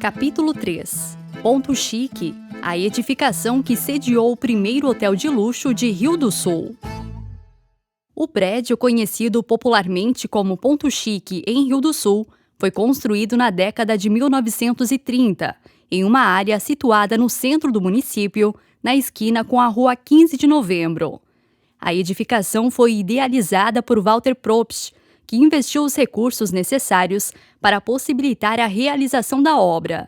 Capítulo 3. Ponto Chique, a edificação que sediou o primeiro hotel de luxo de Rio do Sul. O prédio, conhecido popularmente como Ponto Chique em Rio do Sul, foi construído na década de 1930, em uma área situada no centro do município, na esquina com a Rua 15 de Novembro. A edificação foi idealizada por Walter Probst, que investiu os recursos necessários para possibilitar a realização da obra.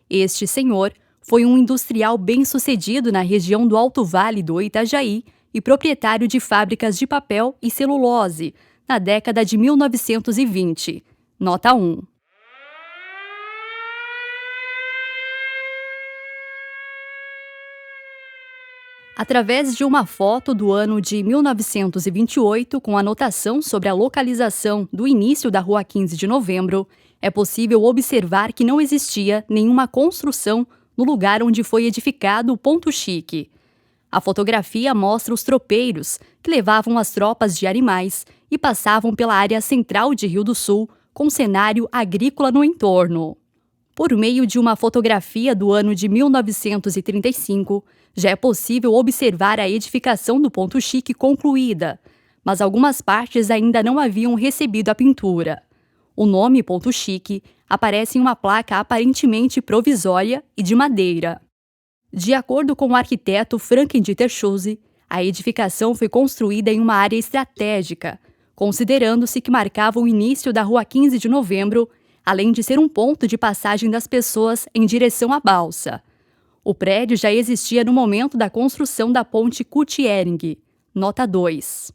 Este senhor foi um industrial bem-sucedido na região do Alto Vale do Itajaí e proprietário de fábricas de papel e celulose na década de 1920. Nota 1. Através de uma foto do ano de 1928, com anotação sobre a localização do início da Rua 15 de Novembro, é possível observar que não existia nenhuma construção no lugar onde foi edificado o Ponto Chique. A fotografia mostra os tropeiros que levavam as tropas de animais e passavam pela área central de Rio do Sul, com cenário agrícola no entorno. Por meio de uma fotografia do ano de 1935, já é possível observar a edificação do Ponto Chique concluída, mas algumas partes ainda não haviam recebido a pintura. O nome Ponto Chique aparece em uma placa aparentemente provisória e de madeira. De acordo com o arquiteto Franklin-Dieter Schulze, a edificação foi construída em uma área estratégica, considerando-se que marcava o início da Rua 15 de Novembro, além de ser um ponto de passagem das pessoas em direção à balsa. O prédio já existia no momento da construção da ponte Kutjering. Nota 2.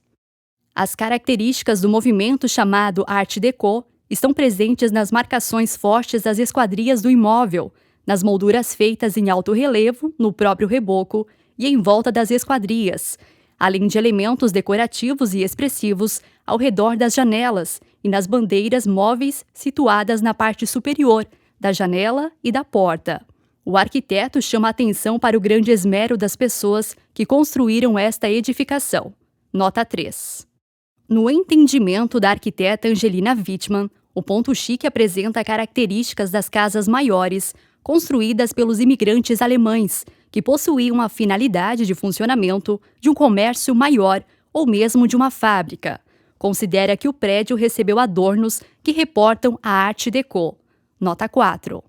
As características do movimento chamado Art Deco estão presentes nas marcações fortes das esquadrias do imóvel, nas molduras feitas em alto relevo, no próprio reboco e em volta das esquadrias, além de elementos decorativos e expressivos ao redor das janelas e nas bandeiras móveis situadas na parte superior da janela e da porta. O arquiteto chama a atenção para o grande esmero das pessoas que construíram esta edificação. Nota 3. No entendimento da arquiteta Angelina Wittmann, o Ponto Chique apresenta características das casas maiores, construídas pelos imigrantes alemães, que possuíam a finalidade de funcionamento de um comércio maior ou mesmo de uma fábrica. Considera que o prédio recebeu adornos que reportam a Art Deco. Nota 4.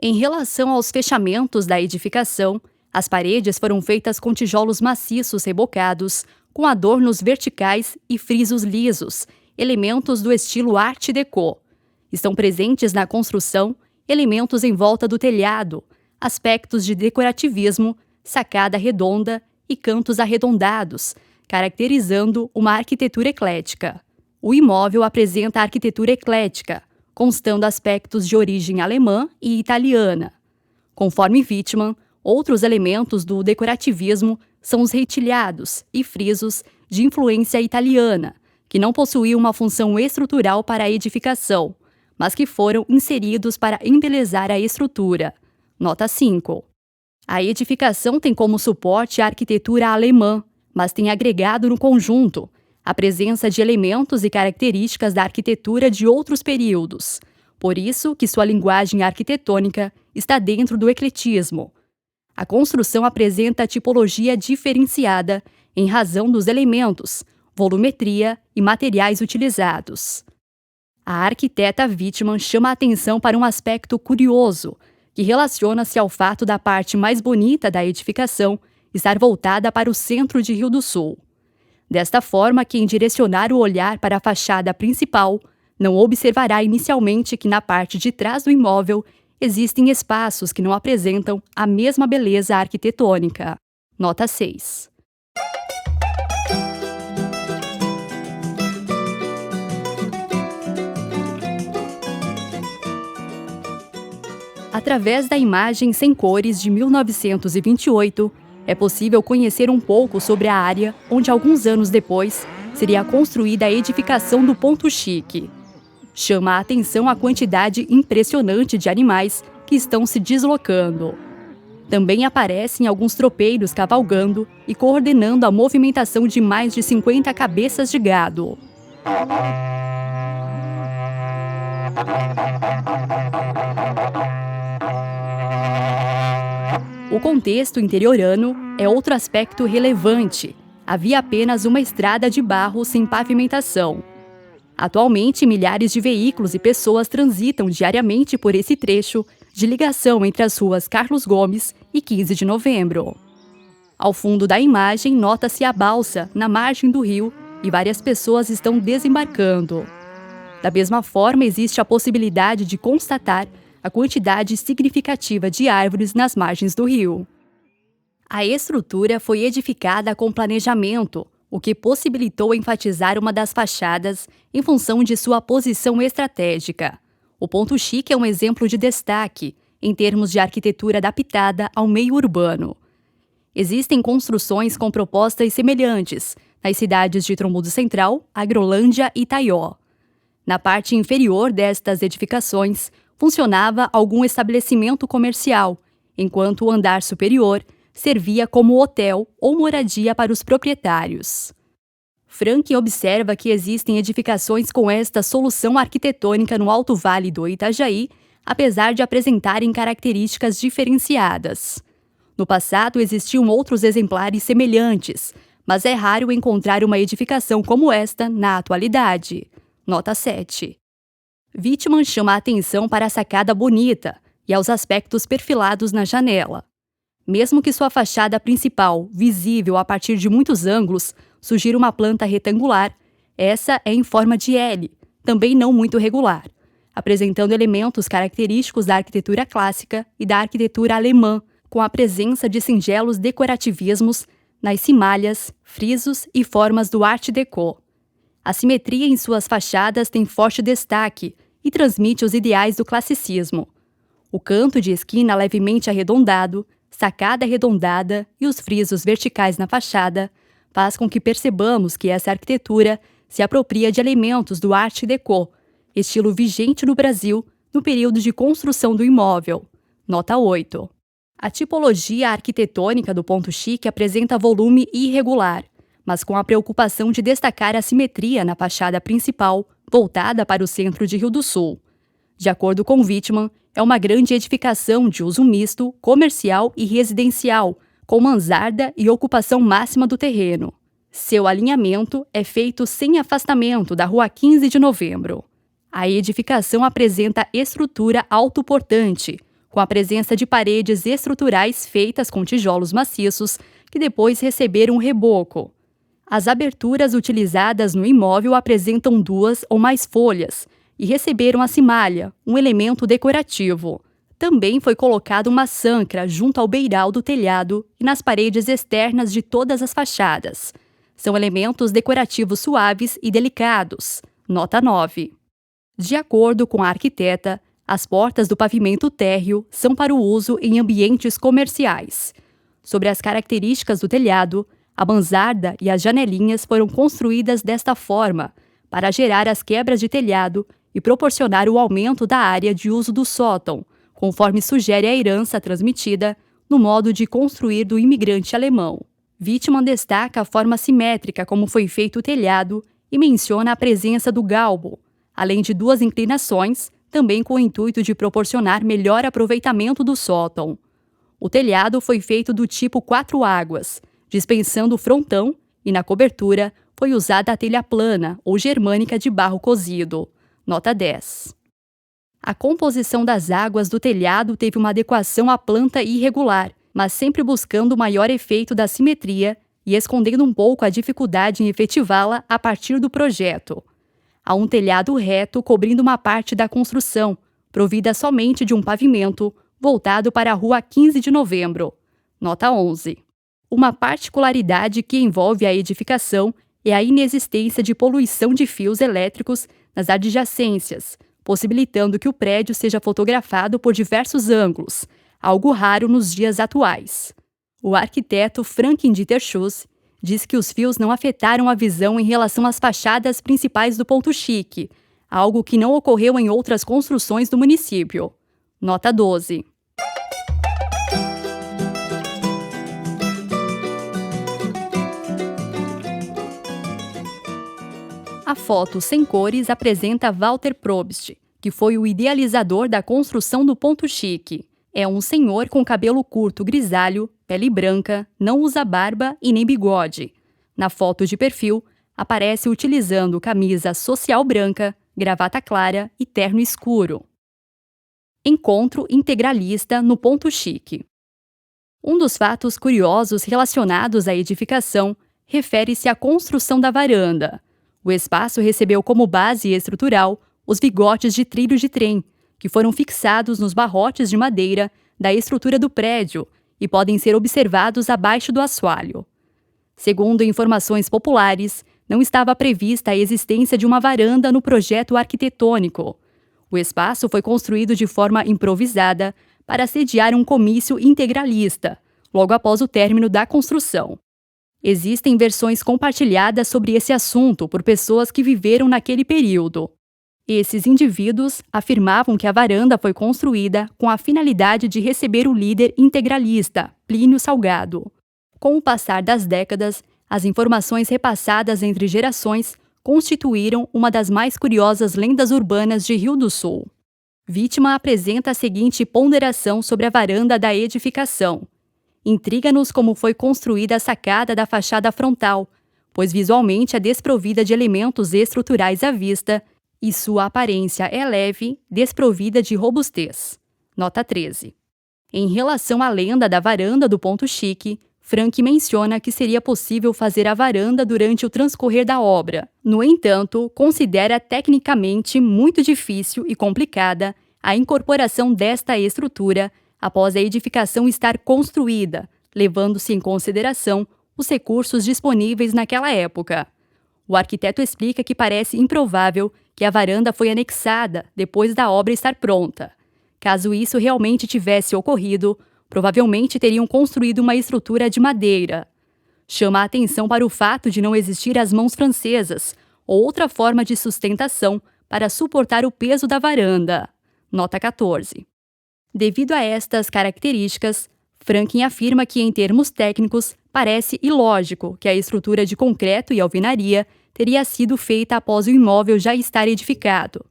Em relação aos fechamentos da edificação, as paredes foram feitas com tijolos maciços rebocados, com adornos verticais e frisos lisos, elementos do estilo Art Deco. Estão presentes na construção elementos em volta do telhado, aspectos de decorativismo, sacada redonda e cantos arredondados, caracterizando uma arquitetura eclética. O imóvel apresenta arquitetura eclética, constando aspectos de origem alemã e italiana. Conforme Wittmann, outros elementos do decorativismo são os reitilhados e frisos de influência italiana, que não possuíam uma função estrutural para a edificação, mas que foram inseridos para embelezar a estrutura. Nota 5. A edificação tem como suporte a arquitetura alemã, mas tem agregado no conjunto a presença de elementos e características da arquitetura de outros períodos. Por isso que sua linguagem arquitetônica está dentro do ecletismo. A construção apresenta tipologia diferenciada em razão dos elementos, volumetria e materiais utilizados. A arquiteta Wittmann chama a atenção para um aspecto curioso, que relaciona-se ao fato da parte mais bonita da edificação estar voltada para o centro de Rio do Sul. Desta forma, quem direcionar o olhar para a fachada principal não observará inicialmente que na parte de trás do imóvel existem espaços que não apresentam a mesma beleza arquitetônica. Nota 6. Através da imagem sem cores de 1928, é possível conhecer um pouco sobre a área onde, alguns anos depois, seria construída a edificação do Ponto Chique. Chama a atenção a quantidade impressionante de animais que estão se deslocando. Também aparecem alguns tropeiros cavalgando e coordenando a movimentação de mais de 50 cabeças de gado. O contexto interiorano é outro aspecto relevante. Havia apenas uma estrada de barro sem pavimentação. Atualmente, milhares de veículos e pessoas transitam diariamente por esse trecho de ligação entre as ruas Carlos Gomes e 15 de Novembro. Ao fundo da imagem, nota-se a balsa na margem do rio e várias pessoas estão desembarcando. Da mesma forma, existe a possibilidade de constatar a quantidade significativa de árvores nas margens do rio. A estrutura foi edificada com planejamento, o que possibilitou enfatizar uma das fachadas em função de sua posição estratégica. O Ponto Chique é um exemplo de destaque em termos de arquitetura adaptada ao meio urbano. Existem construções com propostas semelhantes nas cidades de Trombudo Central, Agrolândia e Taió. Na parte inferior destas edificações, funcionava algum estabelecimento comercial, enquanto o andar superior servia como hotel ou moradia para os proprietários. Frank observa que existem edificações com esta solução arquitetônica no Alto Vale do Itajaí, apesar de apresentarem características diferenciadas. No passado existiam outros exemplares semelhantes, mas é raro encontrar uma edificação como esta na atualidade. Nota 7. Wittmann chama a atenção para a sacada bonita e aos aspectos perfilados na janela. Mesmo que sua fachada principal, visível a partir de muitos ângulos, sugira uma planta retangular, essa é em forma de L, também não muito regular, apresentando elementos característicos da arquitetura clássica e da arquitetura alemã, com a presença de singelos decorativismos nas cimalhas, frisos e formas do Art Deco. A simetria em suas fachadas tem forte destaque e transmite os ideais do classicismo. O canto de esquina levemente arredondado, sacada arredondada e os frisos verticais na fachada faz com que percebamos que essa arquitetura se apropria de elementos do Art Deco, estilo vigente no Brasil no período de construção do imóvel. Nota 8. A tipologia arquitetônica do Ponto Chique apresenta volume irregular, mas com a preocupação de destacar a simetria na fachada principal, voltada para o centro de Rio do Sul. De acordo com Wittmann, é uma grande edificação de uso misto, comercial e residencial, com mansarda e ocupação máxima do terreno. Seu alinhamento é feito sem afastamento da Rua 15 de Novembro. A edificação apresenta estrutura autoportante, com a presença de paredes estruturais feitas com tijolos maciços, que depois receberam reboco. As aberturas utilizadas no imóvel apresentam 2 ou mais folhas e receberam a cimalha, um elemento decorativo. Também foi colocada uma sancra junto ao beiral do telhado e nas paredes externas de todas as fachadas. São elementos decorativos suaves e delicados. Nota 9. De acordo com a arquiteta, as portas do pavimento térreo são para o uso em ambientes comerciais. Sobre as características do telhado, a mansarda e as janelinhas foram construídas desta forma, para gerar as quebras de telhado e proporcionar o aumento da área de uso do sótão, conforme sugere a herança transmitida no modo de construir do imigrante alemão. Wittmann destaca a forma simétrica como foi feito o telhado e menciona a presença do galbo, além de 2 inclinações, também com o intuito de proporcionar melhor aproveitamento do sótão. O telhado foi feito do tipo 4 águas, dispensando o frontão, e na cobertura foi usada a telha plana ou germânica de barro cozido. Nota 10. A composição das águas do telhado teve uma adequação à planta irregular, mas sempre buscando o maior efeito da simetria e escondendo um pouco a dificuldade em efetivá-la a partir do projeto. Há um telhado reto cobrindo uma parte da construção, provida somente de um pavimento, voltado para a Rua 15 de Novembro. Nota 11. Uma particularidade que envolve a edificação é a inexistência de poluição de fios elétricos nas adjacências, possibilitando que o prédio seja fotografado por diversos ângulos, algo raro nos dias atuais. O arquiteto Frank-Dieter Schuss diz que os fios não afetaram a visão em relação às fachadas principais do Ponto Chique, algo que não ocorreu em outras construções do município. Nota 12. A foto sem cores apresenta Walter Probst, que foi o idealizador da construção do Ponto Chique. É um senhor com cabelo curto grisalho, pele branca, não usa barba e nem bigode. Na foto de perfil, aparece utilizando camisa social branca, gravata clara e terno escuro. Encontro integralista no Ponto Chique. Um dos fatos curiosos relacionados à edificação refere-se à construção da varanda. O espaço recebeu como base estrutural os vigotes de trilho de trem, que foram fixados nos barrotes de madeira da estrutura do prédio e podem ser observados abaixo do assoalho. Segundo informações populares, não estava prevista a existência de uma varanda no projeto arquitetônico. O espaço foi construído de forma improvisada para sediar um comício integralista, logo após o término da construção. Existem versões compartilhadas sobre esse assunto por pessoas que viveram naquele período. Esses indivíduos afirmavam que a varanda foi construída com a finalidade de receber o líder integralista, Plínio Salgado. Com o passar das décadas, as informações repassadas entre gerações constituíram uma das mais curiosas lendas urbanas de Rio do Sul. Vítima apresenta a seguinte ponderação sobre a varanda da edificação. Intriga-nos como foi construída a sacada da fachada frontal, pois visualmente é desprovida de elementos estruturais à vista e sua aparência é leve, desprovida de robustez. Nota 13. Em relação à lenda da varanda do Ponto Chique, Frank menciona que seria possível fazer a varanda durante o transcorrer da obra. No entanto, considera tecnicamente muito difícil e complicada a incorporação desta estrutura após a edificação estar construída, levando-se em consideração os recursos disponíveis naquela época. O arquiteto explica que parece improvável que a varanda foi anexada depois da obra estar pronta. Caso isso realmente tivesse ocorrido, provavelmente teriam construído uma estrutura de madeira. Chama a atenção para o fato de não existir as mãos francesas ou outra forma de sustentação para suportar o peso da varanda. Nota 14. Devido a estas características, Franklin afirma que, em termos técnicos, parece ilógico que a estrutura de concreto e alvenaria teria sido feita após o imóvel já estar edificado.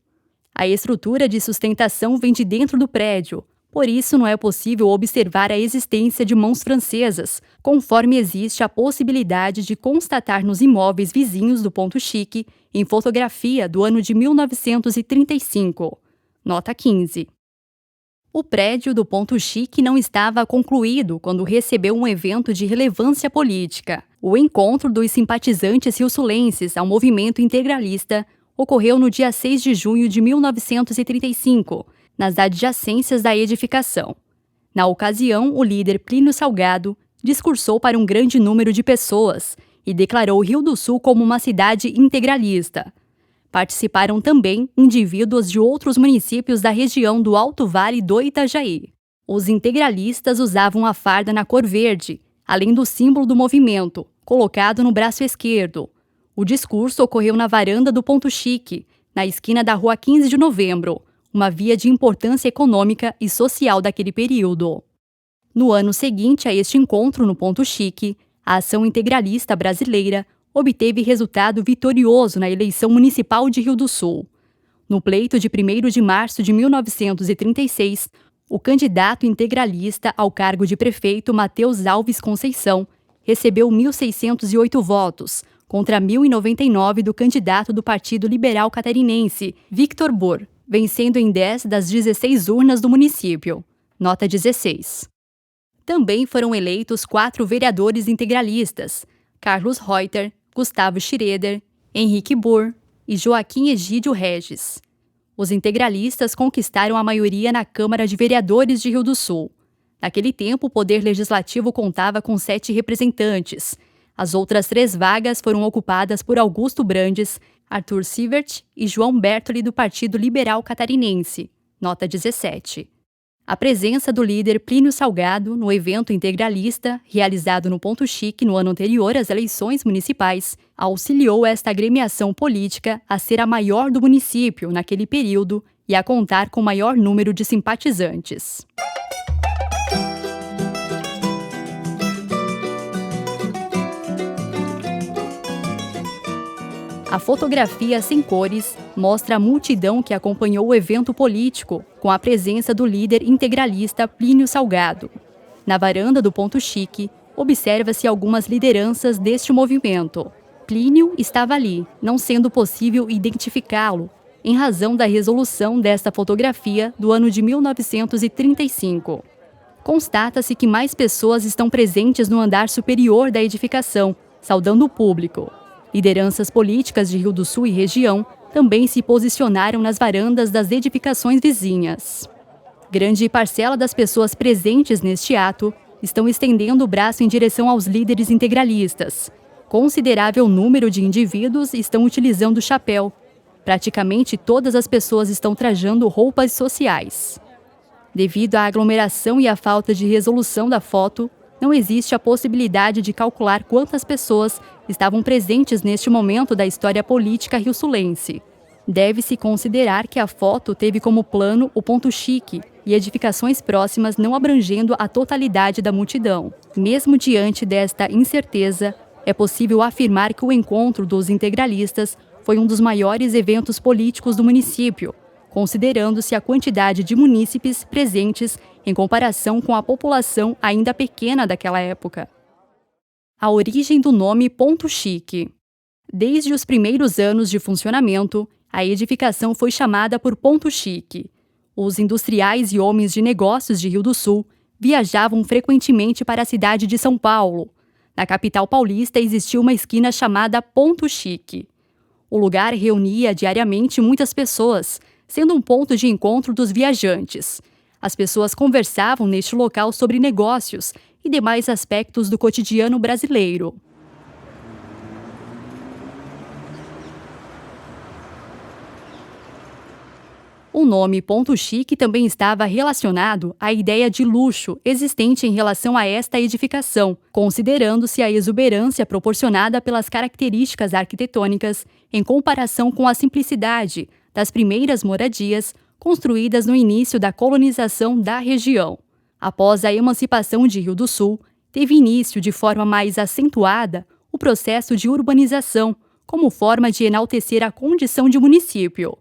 A estrutura de sustentação vem de dentro do prédio, por isso não é possível observar a existência de mãos francesas, conforme existe a possibilidade de constatar nos imóveis vizinhos do Ponto Chique em fotografia do ano de 1935. Nota 15. O prédio do Ponto Chique não estava concluído quando recebeu um evento de relevância política. O encontro dos simpatizantes rio-sulenses ao movimento integralista ocorreu no dia 6 de junho de 1935, nas adjacências da edificação. Na ocasião, o líder Plínio Salgado discursou para um grande número de pessoas e declarou Rio do Sul como uma cidade integralista. Participaram também indivíduos de outros municípios da região do Alto Vale do Itajaí. Os integralistas usavam a farda na cor verde, além do símbolo do movimento, colocado no braço esquerdo. O discurso ocorreu na varanda do Ponto Chique, na esquina da Rua 15 de Novembro, uma via de importância econômica e social daquele período. No ano seguinte a este encontro no Ponto Chique, a Ação Integralista Brasileira obteve resultado vitorioso na eleição municipal de Rio do Sul. No pleito de 1º de março de 1936, o candidato integralista ao cargo de prefeito Mateus Alves Conceição recebeu 1.608 votos, contra 1.099 do candidato do Partido Liberal Catarinense, Victor Bor, vencendo em 10 das 16 urnas do município. Nota 16. Também foram eleitos 4 vereadores integralistas, Carlos Reuter, Gustavo Schroeder, Henrique Bor e Joaquim Egídio Regis. Os integralistas conquistaram a maioria na Câmara de Vereadores de Rio do Sul. Naquele tempo, o Poder Legislativo contava com 7 representantes. As outras 3 vagas foram ocupadas por Augusto Brandes, Arthur Sievert e João Bertoli do Partido Liberal Catarinense. Nota 17. A presença do líder Plínio Salgado no evento integralista, realizado no Ponto Chique no ano anterior às eleições municipais, auxiliou esta agremiação política a ser a maior do município naquele período e a contar com maior número de simpatizantes. A fotografia sem cores mostra a multidão que acompanhou o evento político, com a presença do líder integralista Plínio Salgado. Na varanda do Ponto Chique, observa-se algumas lideranças deste movimento. Plínio estava ali, não sendo possível identificá-lo, em razão da resolução desta fotografia do ano de 1935. Constata-se que mais pessoas estão presentes no andar superior da edificação, saudando o público. Lideranças políticas de Rio do Sul e região também se posicionaram nas varandas das edificações vizinhas. Grande parcela das pessoas presentes neste ato estão estendendo o braço em direção aos líderes integralistas. Considerável número de indivíduos estão utilizando chapéu. Praticamente todas as pessoas estão trajando roupas sociais. Devido à aglomeração e à falta de resolução da foto, não existe a possibilidade de calcular quantas pessoas estavam presentes neste momento da história política rio-sulense. Deve-se considerar que a foto teve como plano o Ponto Chique e edificações próximas, não abrangendo a totalidade da multidão. Mesmo diante desta incerteza, é possível afirmar que o encontro dos integralistas foi um dos maiores eventos políticos do município, considerando-se a quantidade de munícipes presentes em comparação com a população ainda pequena daquela época. A origem do nome Ponto Chique. Desde os primeiros anos de funcionamento, a edificação foi chamada por Ponto Chique. Os industriais e homens de negócios de Rio do Sul viajavam frequentemente para a cidade de São Paulo. Na capital paulista existia uma esquina chamada Ponto Chique. O lugar reunia diariamente muitas pessoas, sendo um ponto de encontro dos viajantes. As pessoas conversavam neste local sobre negócios e demais aspectos do cotidiano brasileiro. O nome Ponto Chique também estava relacionado à ideia de luxo existente em relação a esta edificação, considerando-se a exuberância proporcionada pelas características arquitetônicas em comparação com a simplicidade das primeiras moradias construídas no início da colonização da região. Após a emancipação de Rio do Sul, teve início de forma mais acentuada o processo de urbanização, como forma de enaltecer a condição de município.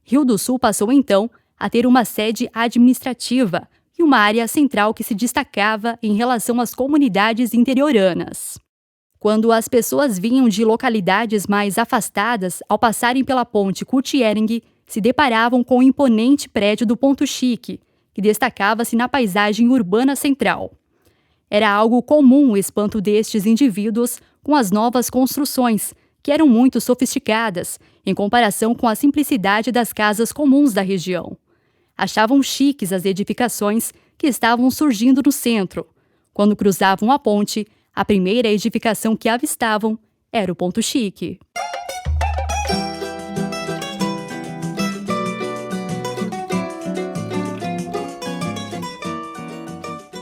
Rio do Sul passou então a ter uma sede administrativa e uma área central que se destacava em relação às comunidades interioranas. Quando as pessoas vinham de localidades mais afastadas, ao passarem pela ponte Kutiering, se deparavam com o imponente prédio do Ponto Chique, que destacava-se na paisagem urbana central. Era algo comum o espanto destes indivíduos com as novas construções, que eram muito sofisticadas, em comparação com a simplicidade das casas comuns da região. Achavam chiques as edificações que estavam surgindo no centro. Quando cruzavam a ponte, a primeira edificação que avistavam era o Ponto Chique.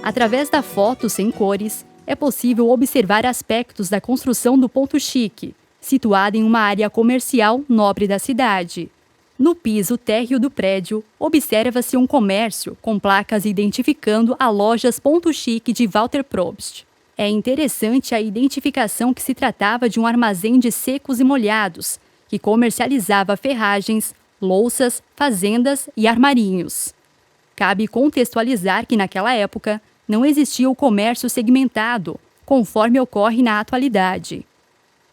Através da foto sem cores, é possível observar aspectos da construção do Ponto Chique, situada em uma área comercial nobre da cidade. No piso térreo do prédio, observa-se um comércio com placas identificando a Lojas Ponto Chique de Walter Probst. É interessante a identificação que se tratava de um armazém de secos e molhados, que comercializava ferragens, louças, fazendas e armarinhos. Cabe contextualizar que naquela época não existia o comércio segmentado, conforme ocorre na atualidade.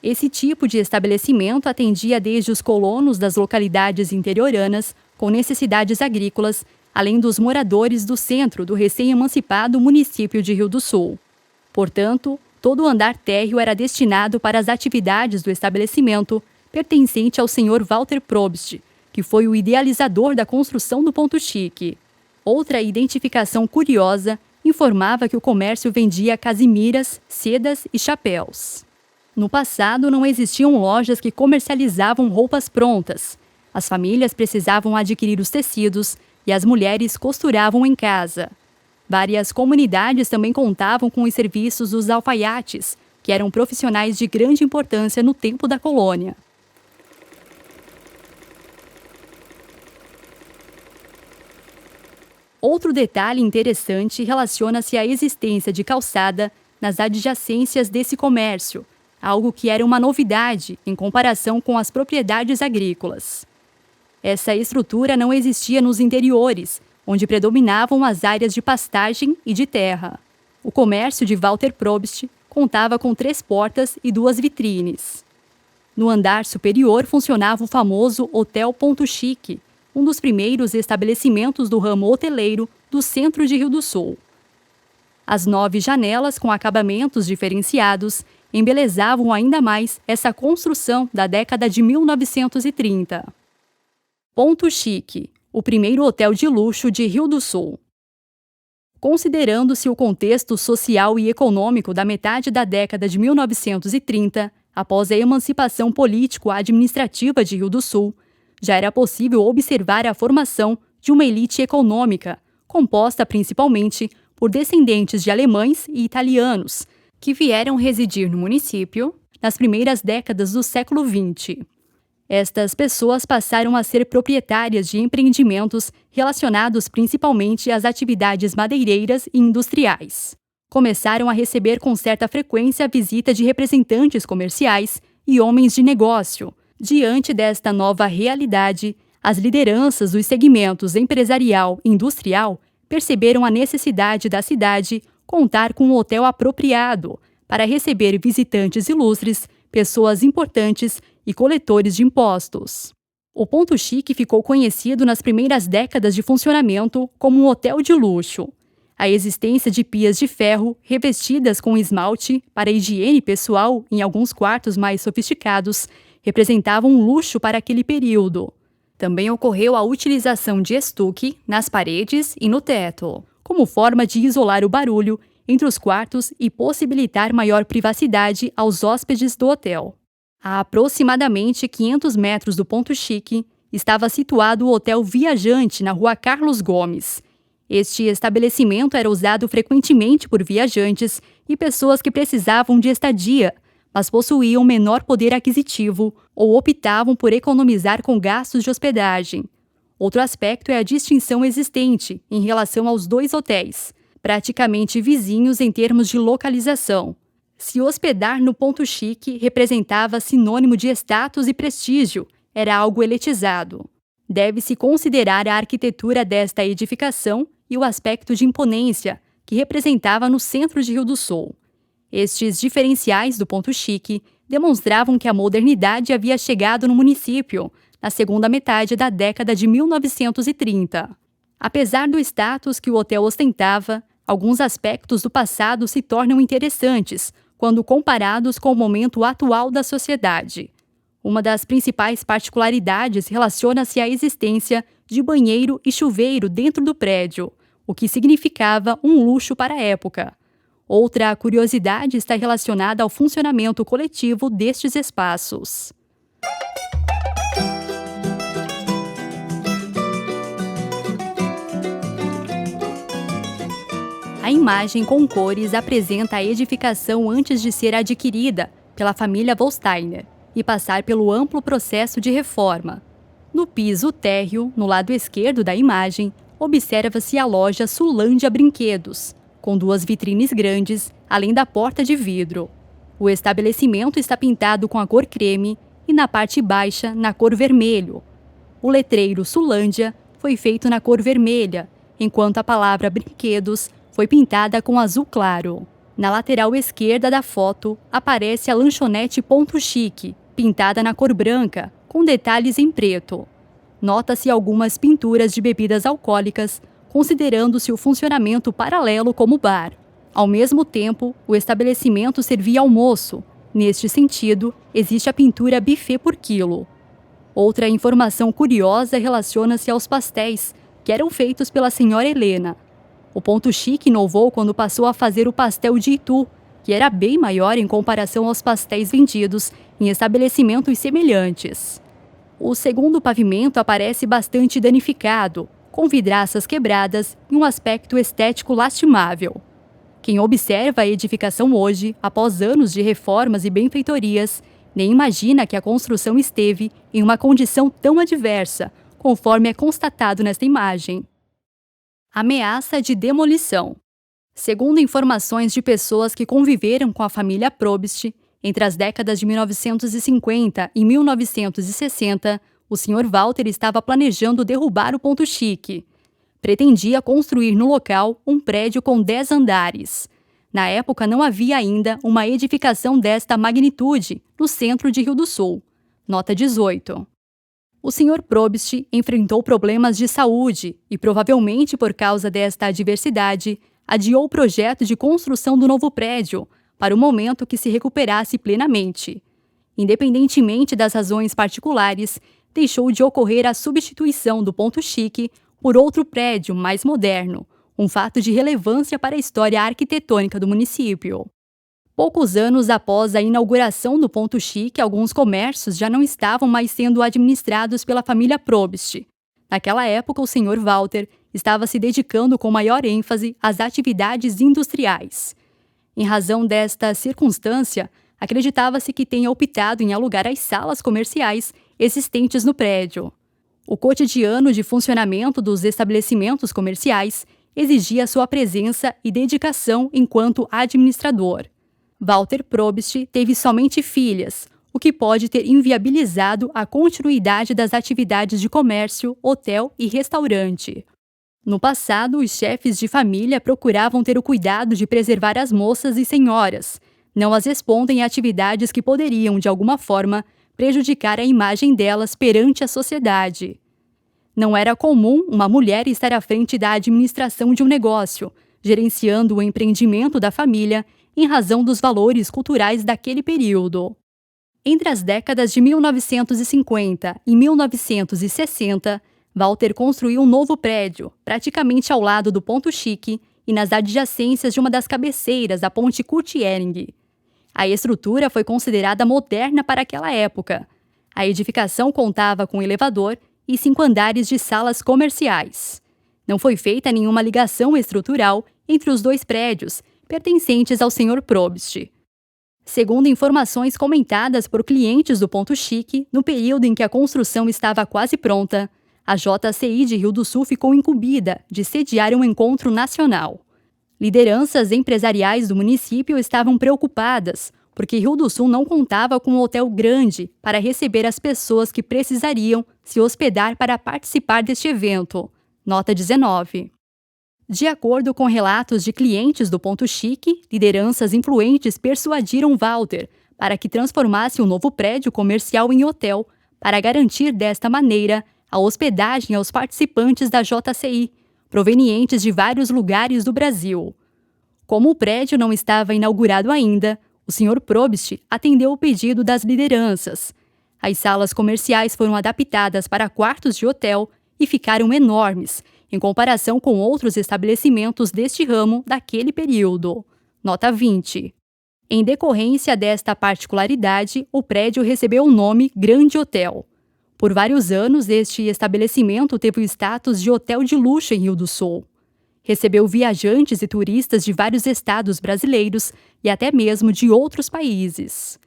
Esse tipo de estabelecimento atendia desde os colonos das localidades interioranas com necessidades agrícolas, além dos moradores do centro do recém-emancipado município de Rio do Sul. Portanto, todo o andar térreo era destinado para as atividades do estabelecimento, pertencente ao senhor Walter Probst, que foi o idealizador da construção do Ponto Chique. Outra identificação curiosa informava que o comércio vendia casimiras, sedas e chapéus. No passado, não existiam lojas que comercializavam roupas prontas. As famílias precisavam adquirir os tecidos e as mulheres costuravam em casa. Várias comunidades também contavam com os serviços dos alfaiates, que eram profissionais de grande importância no tempo da colônia. Outro detalhe interessante relaciona-se à existência de calçada nas adjacências desse comércio, algo que era uma novidade em comparação com as propriedades agrícolas. Essa estrutura não existia nos interiores, onde predominavam as áreas de pastagem e de terra. O comércio de Walter Probst contava com 3 portas e 2 vitrines. No andar superior funcionava o famoso Hotel Ponto Chique, um dos primeiros estabelecimentos do ramo hoteleiro do centro de Rio do Sul. As 9 janelas com acabamentos diferenciados embelezavam ainda mais essa construção da década de 1930. Ponto Chique, o primeiro hotel de luxo de Rio do Sul. Considerando-se o contexto social e econômico da metade da década de 1930, após a emancipação político-administrativa de Rio do Sul, já era possível observar a formação de uma elite econômica, composta principalmente por descendentes de alemães e italianos, que vieram residir no município nas primeiras décadas do século XX. Estas pessoas passaram a ser proprietárias de empreendimentos relacionados principalmente às atividades madeireiras e industriais. Começaram a receber com certa frequência a visita de representantes comerciais e homens de negócio. Diante desta nova realidade, as lideranças dos segmentos empresarial e industrial perceberam a necessidade da cidade contar com um hotel apropriado para receber visitantes ilustres, pessoas importantes e coletores de impostos. O Ponto Chique ficou conhecido nas primeiras décadas de funcionamento como um hotel de luxo. A existência de pias de ferro revestidas com esmalte para higiene pessoal em alguns quartos mais sofisticados representava um luxo para aquele período. Também ocorreu a utilização de estuque nas paredes e no teto, como forma de isolar o barulho entre os quartos e possibilitar maior privacidade aos hóspedes do hotel. A aproximadamente 500 metros do Ponto Chique estava situado o Hotel Viajante na Rua Carlos Gomes. Este estabelecimento era usado frequentemente por viajantes e pessoas que precisavam de estadia, mas possuíam menor poder aquisitivo ou optavam por economizar com gastos de hospedagem. Outro aspecto é a distinção existente em relação aos 2 hotéis, praticamente vizinhos em termos de localização. Se hospedar no Ponto Chique representava sinônimo de status e prestígio, era algo elitizado. Deve-se considerar a arquitetura desta edificação e o aspecto de imponência que representava no centro de Rio do Sul. Estes diferenciais do Ponto Chique demonstravam que a modernidade havia chegado no município na segunda metade da década de 1930. Apesar do status que o hotel ostentava, alguns aspectos do passado se tornam interessantes quando comparados com o momento atual da sociedade. Uma das principais particularidades relaciona-se à existência de banheiro e chuveiro dentro do prédio, o que significava um luxo para a época. Outra curiosidade está relacionada ao funcionamento coletivo destes espaços. A imagem com cores apresenta a edificação antes de ser adquirida pela família Vollsteiner e passar pelo amplo processo de reforma. No piso térreo, no lado esquerdo da imagem, observa-se a loja Sulândia Brinquedos, com 2 vitrines grandes, além da porta de vidro. O estabelecimento está pintado com a cor creme e na parte baixa na cor vermelho. O letreiro Sulândia foi feito na cor vermelha, enquanto a palavra brinquedos foi pintada com azul claro. Na lateral esquerda da foto, aparece a lanchonete Ponto Chique, pintada na cor branca, com detalhes em preto. Nota-se algumas pinturas de bebidas alcoólicas, considerando-se o funcionamento paralelo como bar. Ao mesmo tempo, o estabelecimento servia almoço. Neste sentido, existe a pintura buffet por quilo. Outra informação curiosa relaciona-se aos pastéis, que eram feitos pela senhora Helena. O Ponto Chique inovou quando passou a fazer o pastel de Itu, que era bem maior em comparação aos pastéis vendidos em estabelecimentos semelhantes. O segundo pavimento aparece bastante danificado, com vidraças quebradas e um aspecto estético lastimável. Quem observa a edificação hoje, após anos de reformas e benfeitorias, nem imagina que a construção esteve em uma condição tão adversa, conforme é constatado nesta imagem. Ameaça de demolição. Segundo informações de pessoas que conviveram com a família Probst, Entre as décadas de 1950 e 1960, o Sr. Walter estava planejando derrubar o Ponto Chique. Pretendia construir no local um prédio com 10 andares. Na época, não havia ainda uma edificação desta magnitude no centro de Rio do Sul. Nota 18. O Sr. Probst enfrentou problemas de saúde e, provavelmente por causa desta adversidade, adiou o projeto de construção do novo prédio para o momento que se recuperasse plenamente. Independentemente das razões particulares, deixou de ocorrer a substituição do Ponto Chique por outro prédio mais moderno, um fato de relevância para a história arquitetônica do município. Poucos anos após a inauguração do Ponto Chique, alguns comércios já não estavam mais sendo administrados pela família Probst. Naquela época, o Sr. Walter estava se dedicando com maior ênfase às atividades industriais. Em razão desta circunstância, acreditava-se que tenha optado em alugar as salas comerciais existentes no prédio. O cotidiano de funcionamento dos estabelecimentos comerciais exigia sua presença e dedicação enquanto administrador. Walter Probst teve somente filhas, o que pode ter inviabilizado a continuidade das atividades de comércio, hotel e restaurante. No passado, os chefes de família procuravam ter o cuidado de preservar as moças e senhoras, não as expondo em atividades que poderiam, de alguma forma, prejudicar a imagem delas perante a sociedade. Não era comum uma mulher estar à frente da administração de um negócio, gerenciando o empreendimento da família em razão dos valores culturais daquele período. Entre as décadas de 1950 e 1960, Walter construiu um novo prédio, praticamente ao lado do Ponto Chique e nas adjacências de uma das cabeceiras da Ponte Kurt-Ehring. A estrutura foi considerada moderna para aquela época. A edificação contava com elevador e 5 andares de salas comerciais. Não foi feita nenhuma ligação estrutural entre os dois prédios, pertencentes ao Sr. Probst. Segundo informações comentadas por clientes do Ponto Chique, no período em que a construção estava quase pronta, a JCI de Rio do Sul ficou incumbida de sediar um encontro nacional. Lideranças empresariais do município estavam preocupadas, porque Rio do Sul não contava com um hotel grande para receber as pessoas que precisariam se hospedar para participar deste evento. Nota 19. De acordo com relatos de clientes do Ponto Chique, lideranças influentes persuadiram Walter para que transformasse o novo prédio comercial em hotel, para garantir desta maneira a hospedagem aos participantes da JCI, provenientes de vários lugares do Brasil. Como o prédio não estava inaugurado ainda, o Sr. Probst atendeu o pedido das lideranças. As salas comerciais foram adaptadas para quartos de hotel e ficaram enormes, em comparação com outros estabelecimentos deste ramo daquele período. Nota 20. Em decorrência desta particularidade, o prédio recebeu o nome Grande Hotel. Por vários anos, este estabelecimento teve o status de hotel de luxo em Rio do Sul. Recebeu viajantes e turistas de vários estados brasileiros e até mesmo de outros países.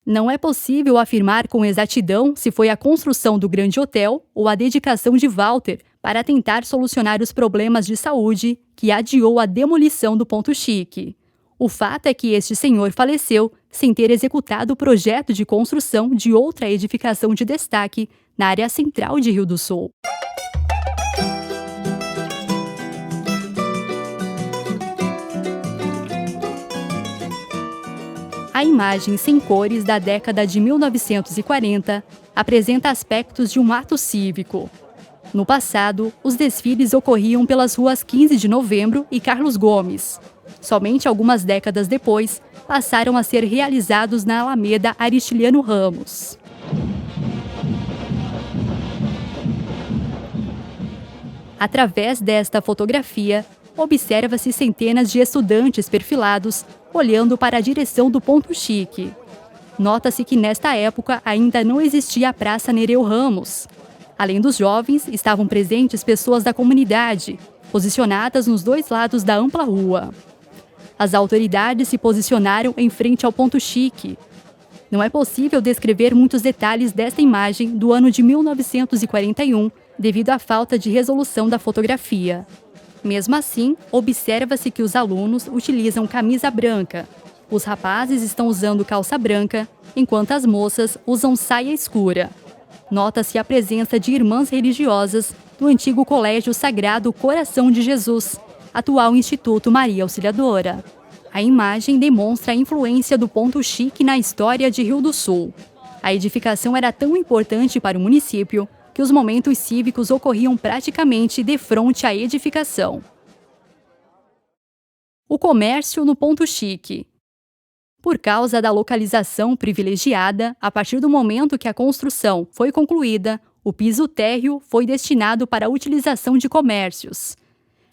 Não é possível afirmar com exatidão se foi a construção do Grande Hotel ou a dedicação de Walter para tentar solucionar os problemas de saúde que adiou a demolição do Ponto Chique. O fato é que este senhor faleceu sem ter executado o projeto de construção de outra edificação de destaque na área central de Rio do Sul. A imagem sem cores da década de 1940 apresenta aspectos de um ato cívico. No passado, os desfiles ocorriam pelas ruas 15 de Novembro e Carlos Gomes. Somente algumas décadas depois, passaram a ser realizados na Alameda Aristiliano Ramos. Através desta fotografia, observa-se centenas de estudantes perfilados olhando para a direção do Ponto Chique. Nota-se que nesta época ainda não existia a Praça Nereu Ramos. Além dos jovens, estavam presentes pessoas da comunidade, posicionadas nos dois lados da ampla rua. As autoridades se posicionaram em frente ao Ponto Chique. Não é possível descrever muitos detalhes desta imagem do ano de 1941, devido à falta de resolução da fotografia. Mesmo assim, observa-se que os alunos utilizam camisa branca. Os rapazes estão usando calça branca, enquanto as moças usam saia escura. Nota-se a presença de irmãs religiosas do antigo Colégio Sagrado Coração de Jesus, atual Instituto Maria Auxiliadora. A imagem demonstra a influência do ponto chique na história de Rio do Sul. A edificação era tão importante para o município que os momentos cívicos ocorriam praticamente de frente à edificação. O comércio no ponto chique. Por causa da localização privilegiada, a partir do momento que a construção foi concluída, o piso térreo foi destinado para a utilização de comércios.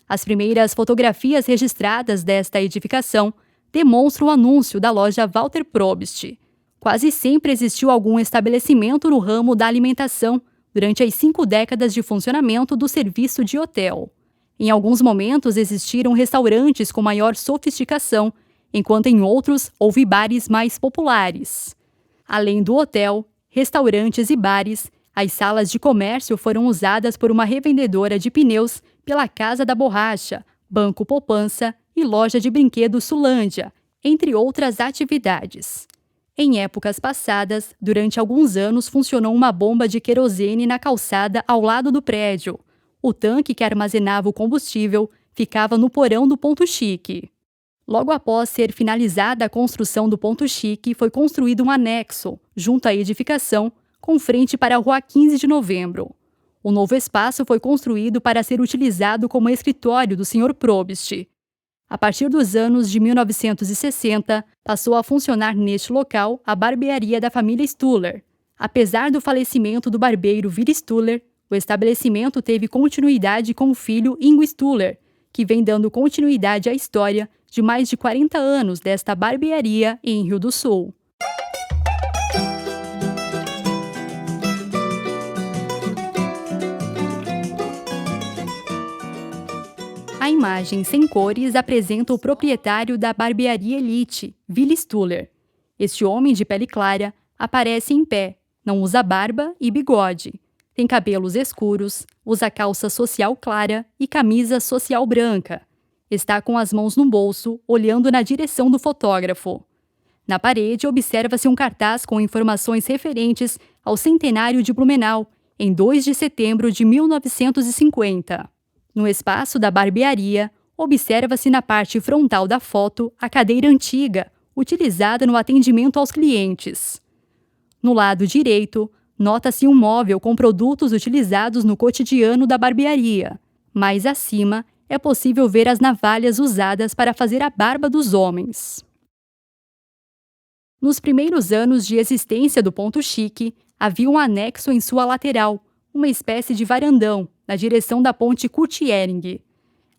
As primeiras fotografias registradas desta edificação demonstram o anúncio da loja Walter Probst. Quase sempre existiu algum estabelecimento no ramo da alimentação durante as 5 décadas de funcionamento do serviço de hotel. Em alguns momentos existiram restaurantes com maior sofisticação, enquanto em outros houve bares mais populares. Além do hotel, restaurantes e bares, as salas de comércio foram usadas por uma revendedora de pneus, pela Casa da Borracha, Banco Poupança e loja de brinquedos Sulândia, entre outras atividades. Em épocas passadas, durante alguns anos funcionou uma bomba de querosene na calçada ao lado do prédio. O tanque que armazenava o combustível ficava no porão do ponto chique. Logo após ser finalizada a construção do ponto chique, foi construído um anexo, junto à edificação, com frente para a Rua 15 de Novembro. O novo espaço foi construído para ser utilizado como escritório do Sr. Probst. A partir dos anos de 1960, passou a funcionar neste local a barbearia da família Stuller. Apesar do falecimento do barbeiro Willy Stuller, o estabelecimento teve continuidade com o filho Ingo Stuller, que vem dando continuidade à história de mais de 40 anos desta barbearia em Rio do Sul. A imagem sem cores apresenta o proprietário da barbearia Elite, Willy Stuller. Este homem de pele clara aparece em pé, não usa barba e bigode. Tem cabelos escuros, usa calça social clara e camisa social branca. Está com as mãos no bolso, olhando na direção do fotógrafo. Na parede, observa-se um cartaz com informações referentes ao centenário de Blumenau, em 2 de setembro de 1950. No espaço da barbearia, observa-se na parte frontal da foto a cadeira antiga, utilizada no atendimento aos clientes. No lado direito, nota-se um móvel com produtos utilizados no cotidiano da barbearia. Mais acima, é possível ver as navalhas usadas para fazer a barba dos homens. Nos primeiros anos de existência do ponto chique, havia um anexo em sua lateral, uma espécie de varandão, na direção da ponte Kurt-Ehring.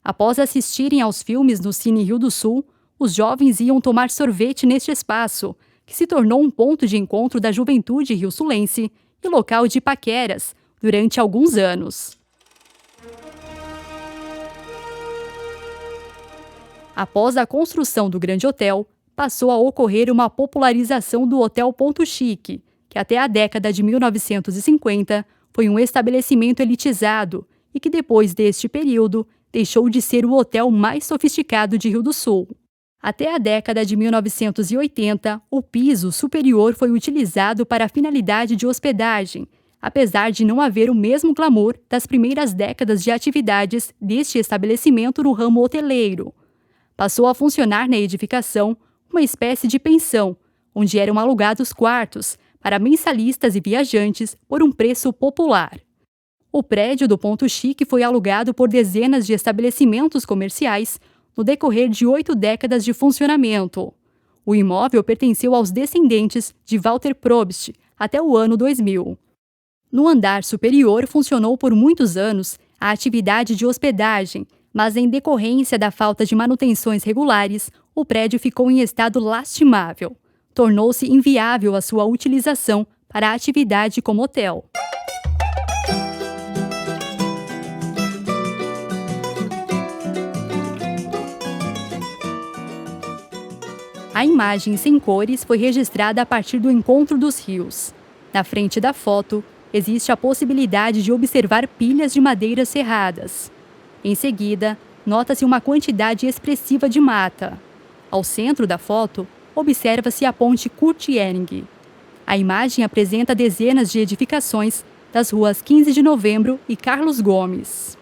Após assistirem aos filmes no Cine Rio do Sul, os jovens iam tomar sorvete neste espaço, que se tornou um ponto de encontro da juventude rio-sulense e local de paqueras durante alguns anos. Após a construção do Grande Hotel, passou a ocorrer uma popularização do Hotel Ponto Chique, que até a década de 1950 foi um estabelecimento elitizado e que depois deste período deixou de ser o hotel mais sofisticado de Rio do Sul. Até a década de 1980, o piso superior foi utilizado para a finalidade de hospedagem, apesar de não haver o mesmo glamour das primeiras décadas de atividades deste estabelecimento no ramo hoteleiro. Passou a funcionar na edificação uma espécie de pensão, onde eram alugados quartos para mensalistas e viajantes por um preço popular. O prédio do Ponto Chique foi alugado por dezenas de estabelecimentos comerciais no decorrer de 8 décadas de funcionamento. O imóvel pertenceu aos descendentes de Walter Probst até o ano 2000. No andar superior funcionou por muitos anos a atividade de hospedagem, mas em decorrência da falta de manutenções regulares, o prédio ficou em estado lastimável. Tornou-se inviável a sua utilização para a atividade como hotel. A imagem sem cores foi registrada a partir do encontro dos rios. Na frente da foto, existe a possibilidade de observar pilhas de madeiras serradas. Em seguida, nota-se uma quantidade expressiva de mata. Ao centro da foto, observa-se a ponte Kurt Ehring. A imagem apresenta dezenas de edificações das ruas 15 de Novembro e Carlos Gomes.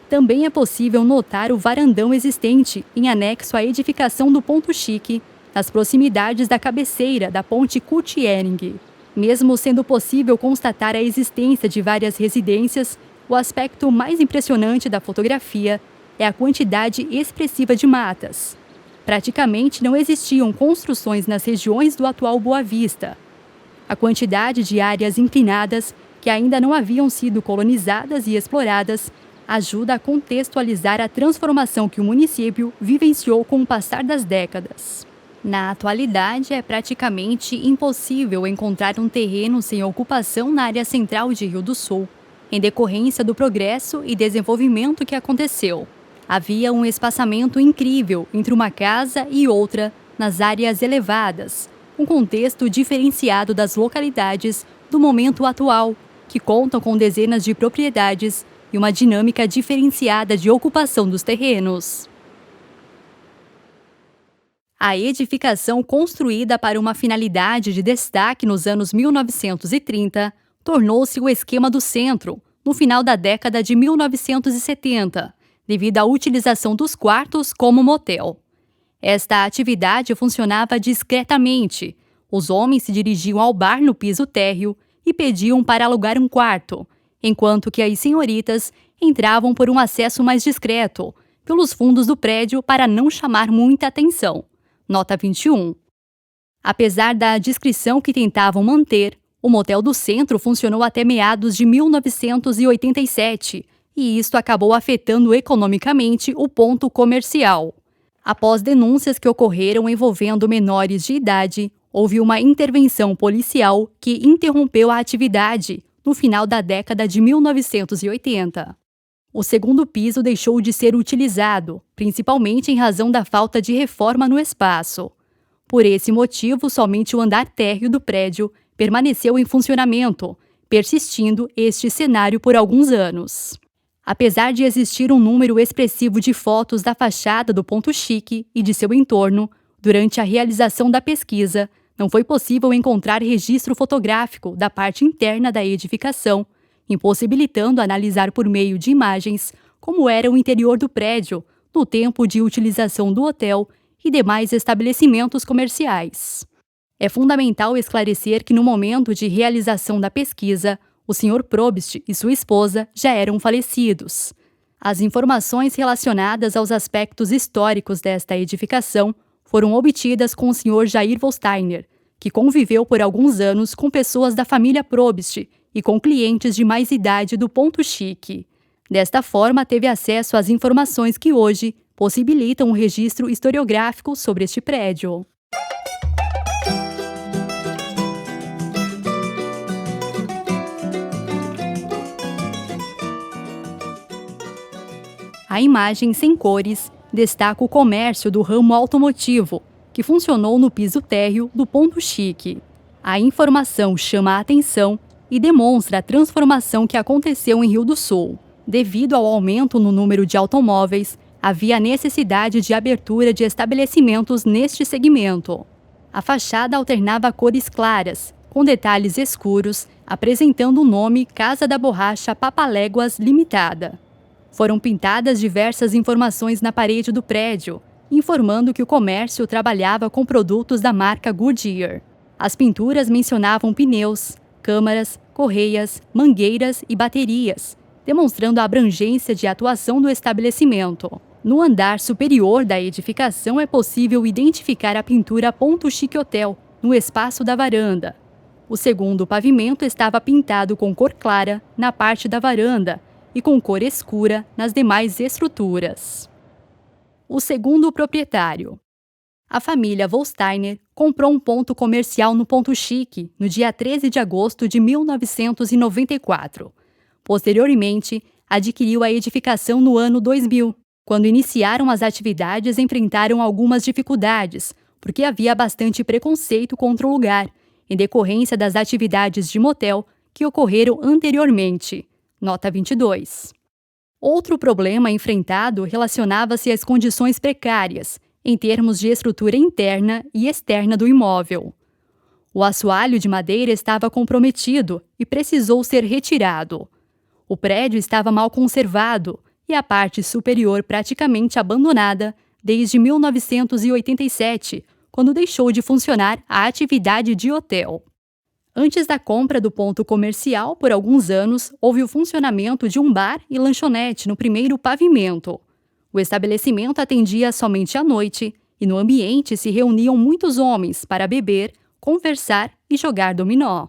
Também é possível notar o varandão existente em anexo à edificação do Ponto Chique, nas proximidades da cabeceira da ponte Kurt Ehring. Mesmo sendo possível constatar a existência de várias residências, o aspecto mais impressionante da fotografia é a quantidade expressiva de matas. Praticamente não existiam construções nas regiões do atual Boa Vista. A quantidade de áreas inclinadas que ainda não haviam sido colonizadas e exploradas ajuda a contextualizar a transformação que o município vivenciou com o passar das décadas. Na atualidade, é praticamente impossível encontrar um terreno sem ocupação na área central de Rio do Sul, em decorrência do progresso e desenvolvimento que aconteceu. Havia um espaçamento incrível entre uma casa e outra nas áreas elevadas, um contexto diferenciado das localidades do momento atual, que contam com dezenas de propriedades e uma dinâmica diferenciada de ocupação dos terrenos. A edificação construída para uma finalidade de destaque nos anos 1930 tornou-se o esquema do centro, no final da década de 1970, devido à utilização dos quartos como motel. Esta atividade funcionava discretamente. Os homens se dirigiam ao bar no piso térreo e pediam para alugar um quarto, enquanto que as senhoritas entravam por um acesso mais discreto, pelos fundos do prédio para não chamar muita atenção. Nota 21. Apesar da discrição que tentavam manter, o motel do centro funcionou até meados de 1987, e isto acabou afetando economicamente o ponto comercial. Após denúncias que ocorreram envolvendo menores de idade, houve uma intervenção policial que interrompeu a atividade no final da década de 1980. O segundo piso deixou de ser utilizado, principalmente em razão da falta de reforma no espaço. Por esse motivo, somente o andar térreo do prédio permaneceu em funcionamento, persistindo este cenário por alguns anos. Apesar de existir um número expressivo de fotos da fachada do Ponto Chique e de seu entorno, durante a realização da pesquisa, não foi possível encontrar registro fotográfico da parte interna da edificação, impossibilitando analisar por meio de imagens como era o interior do prédio no tempo de utilização do hotel e demais estabelecimentos comerciais. É fundamental esclarecer que no momento de realização da pesquisa, o Sr. Probst e sua esposa já eram falecidos. As informações relacionadas aos aspectos históricos desta edificação foram obtidas com o Sr. Jair Volsteiner, que conviveu por alguns anos com pessoas da família Probst e com clientes de mais idade do Ponto Chique. Desta forma, teve acesso às informações que hoje possibilitam um registro historiográfico sobre este prédio. A imagem sem cores destaca o comércio do ramo automotivo, que funcionou no piso térreo do Ponto Chique. A informação chama a atenção e demonstra a transformação que aconteceu em Rio do Sul. Devido ao aumento no número de automóveis, havia necessidade de abertura de estabelecimentos neste segmento. A fachada alternava cores claras, com detalhes escuros, apresentando o nome Casa da Borracha Papaléguas Limitada. Foram pintadas diversas informações na parede do prédio, informando que o comércio trabalhava com produtos da marca Goodyear. As pinturas mencionavam pneus, câmaras, correias, mangueiras e baterias, demonstrando a abrangência de atuação do estabelecimento. No andar superior da edificação é possível identificar a pintura Ponto Chique Hotel, no espaço da varanda. O segundo pavimento estava pintado com cor clara na parte da varanda e com cor escura nas demais estruturas. O segundo proprietário. A família Volsteiner comprou um ponto comercial no Ponto Chique no dia 13 de agosto de 1994. Posteriormente, adquiriu a edificação no ano 2000. Quando iniciaram as atividades, enfrentaram algumas dificuldades, porque havia bastante preconceito contra o lugar, em decorrência das atividades de motel que ocorreram anteriormente. Nota 22. Outro problema enfrentado relacionava-se às condições precárias, em termos de estrutura interna e externa do imóvel. O assoalho de madeira estava comprometido e precisou ser retirado. O prédio estava mal conservado e a parte superior praticamente abandonada desde 1987, quando deixou de funcionar a atividade de hotel. Antes da compra do ponto comercial, por alguns anos, houve o funcionamento de um bar e lanchonete no primeiro pavimento. O estabelecimento atendia somente à noite e no ambiente se reuniam muitos homens para beber, conversar e jogar dominó.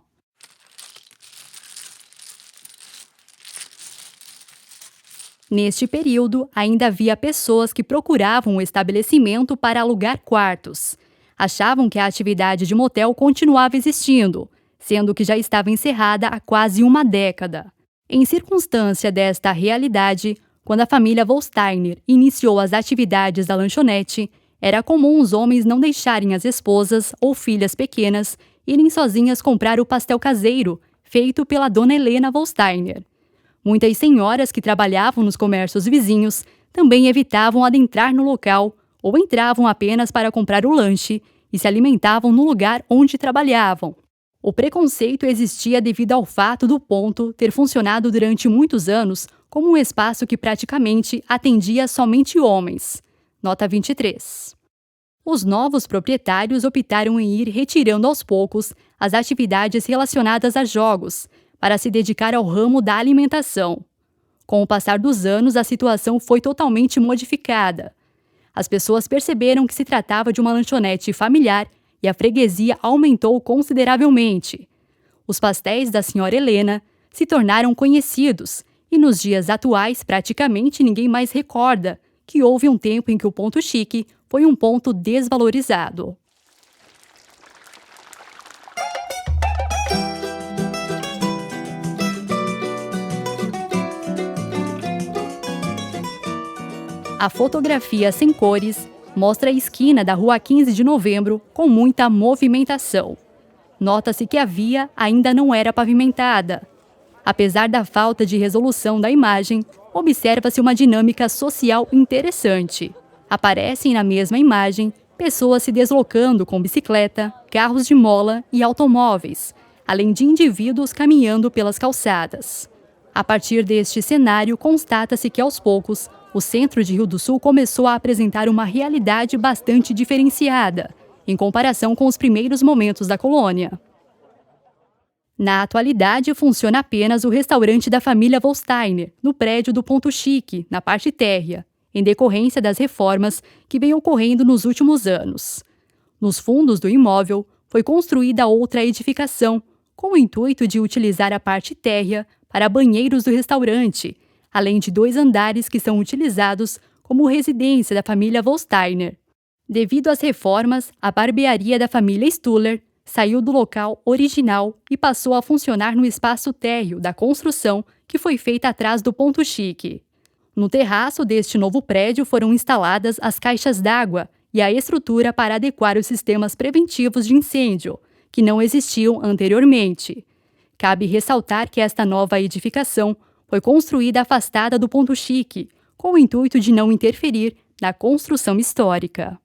Neste período, ainda havia pessoas que procuravam o estabelecimento para alugar quartos. Achavam que a atividade de motel continuava existindo, sendo que já estava encerrada há quase uma década. Em circunstância desta realidade, quando a família Vollsteiner iniciou as atividades da lanchonete, era comum os homens não deixarem as esposas ou filhas pequenas irem sozinhas comprar o pastel caseiro, feito pela dona Helena Vollsteiner. Muitas senhoras que trabalhavam nos comércios vizinhos também evitavam adentrar no local ou entravam apenas para comprar o lanche e se alimentavam no lugar onde trabalhavam. O preconceito existia devido ao fato do ponto ter funcionado durante muitos anos como um espaço que praticamente atendia somente homens. Nota 23. Os novos proprietários optaram em ir retirando aos poucos as atividades relacionadas a jogos, para se dedicar ao ramo da alimentação. Com o passar dos anos, a situação foi totalmente modificada. As pessoas perceberam que se tratava de uma lanchonete familiar e a freguesia aumentou consideravelmente. Os pastéis da senhora Helena se tornaram conhecidos e nos dias atuais praticamente ninguém mais recorda que houve um tempo em que o ponto chique foi um ponto desvalorizado. A fotografia sem cores mostra a esquina da Rua 15 de Novembro com muita movimentação. Nota-se que a via ainda não era pavimentada. Apesar da falta de resolução da imagem, observa-se uma dinâmica social interessante. Aparecem na mesma imagem pessoas se deslocando com bicicleta, carros de mola e automóveis, além de indivíduos caminhando pelas calçadas. A partir deste cenário, constata-se que, aos poucos, o centro de Rio do Sul começou a apresentar uma realidade bastante diferenciada, em comparação com os primeiros momentos da colônia. Na atualidade, funciona apenas o restaurante da família Vollsteiner, no prédio do Ponto Chique, na parte térrea, em decorrência das reformas que vêm ocorrendo nos últimos anos. Nos fundos do imóvel, foi construída outra edificação, com o intuito de utilizar a parte térrea para banheiros do restaurante, além de 2 andares que são utilizados como residência da família Vollsteiner. Devido às reformas, a barbearia da família Stuller saiu do local original e passou a funcionar no espaço térreo da construção que foi feita atrás do Ponto Chique. No terraço deste novo prédio foram instaladas as caixas d'água e a estrutura para adequar os sistemas preventivos de incêndio, que não existiam anteriormente. Cabe ressaltar que esta nova edificação foi construída afastada do Ponto Chique, com o intuito de não interferir na construção histórica.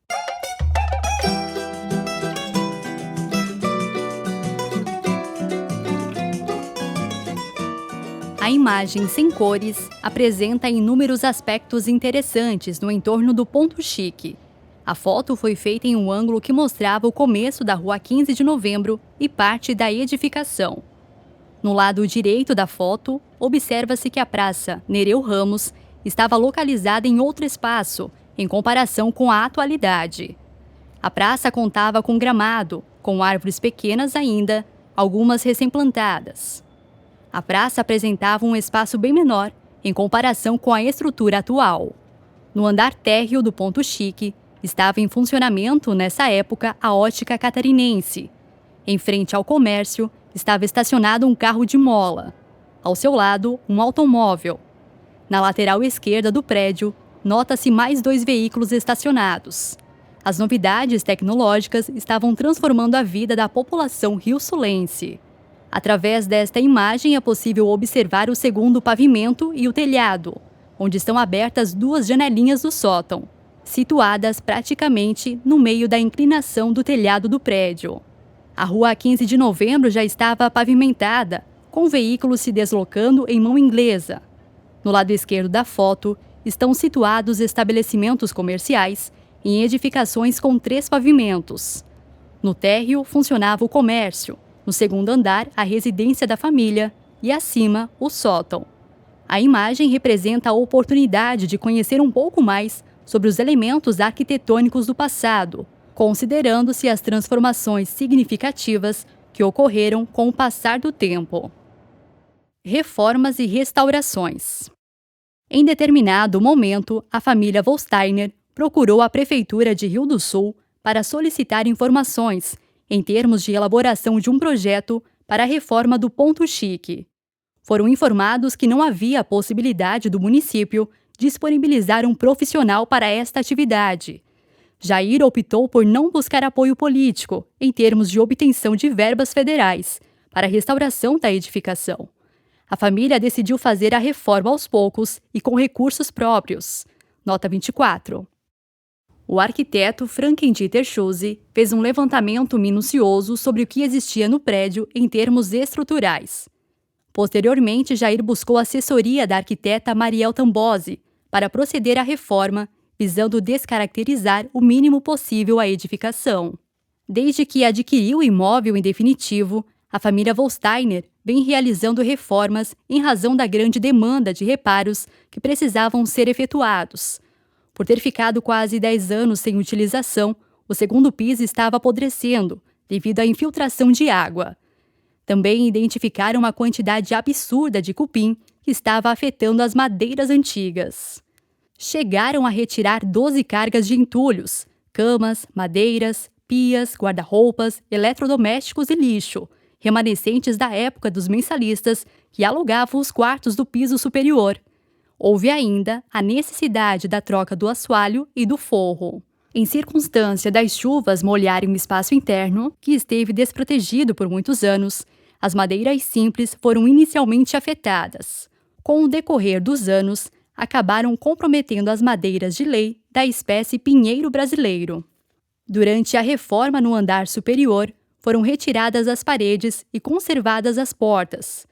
A imagem sem cores apresenta inúmeros aspectos interessantes no entorno do Ponto Chique. A foto foi feita em um ângulo que mostrava o começo da Rua 15 de Novembro e parte da edificação. No lado direito da foto, observa-se que a Praça Nereu Ramos estava localizada em outro espaço, em comparação com a atualidade. A praça contava com gramado, com árvores pequenas ainda, algumas recém-plantadas. A praça apresentava um espaço bem menor, em comparação com a estrutura atual. No andar térreo do Ponto Chique, estava em funcionamento, nessa época, a ótica catarinense. Em frente ao comércio, estava estacionado um carro de mola. Ao seu lado, um automóvel. Na lateral esquerda do prédio, nota-se mais 2 veículos estacionados. As novidades tecnológicas estavam transformando a vida da população rio-sulense. Através desta imagem é possível observar o segundo pavimento e o telhado, onde estão abertas 2 janelinhas do sótão. situadas praticamente no meio da inclinação do telhado do prédio. A rua 15 de novembro já estava pavimentada, com veículos se deslocando em mão inglesa. No lado esquerdo da foto estão situados estabelecimentos comerciais em edificações com 3 pavimentos. No térreo funcionava o comércio, no segundo andar a residência da família e acima o sótão. A imagem representa a oportunidade de conhecer um pouco mais sobre os elementos arquitetônicos do passado, considerando-se as transformações significativas que ocorreram com o passar do tempo. Reformas e restaurações. Em determinado momento, a família Vollsteiner procurou a Prefeitura de Rio do Sul para solicitar informações em termos de elaboração de um projeto para a reforma do Ponto Chique. Foram informados que não havia a possibilidade do município disponibilizar um profissional para esta atividade. Jair optou por não buscar apoio político em termos de obtenção de verbas federais para a restauração da edificação. A família decidiu fazer a reforma aos poucos e com recursos próprios. Nota 24. O arquiteto Franklin-Dieter Schulze fez um levantamento minucioso sobre o que existia no prédio em termos estruturais. Posteriormente, Jair buscou assessoria da arquiteta Mariel Tambosi para proceder à reforma, visando descaracterizar o mínimo possível a edificação. Desde que adquiriu o imóvel em definitivo, a família Vollsteiner vem realizando reformas em razão da grande demanda de reparos que precisavam ser efetuados. Por ter ficado quase 10 anos sem utilização, o segundo piso estava apodrecendo devido à infiltração de água. Também identificaram uma quantidade absurda de cupim que estava afetando as madeiras antigas. Chegaram a retirar 12 cargas de entulhos, camas, madeiras, pias, guarda-roupas, eletrodomésticos e lixo, remanescentes da época dos mensalistas que alugavam os quartos do piso superior. Houve ainda a necessidade da troca do assoalho e do forro. Em circunstância das chuvas molharem o espaço interno, que esteve desprotegido por muitos anos, as madeiras simples foram inicialmente afetadas. Com o decorrer dos anos, acabaram comprometendo as madeiras de lei da espécie pinheiro brasileiro. Durante a reforma no andar superior, foram retiradas as paredes e conservadas as portas.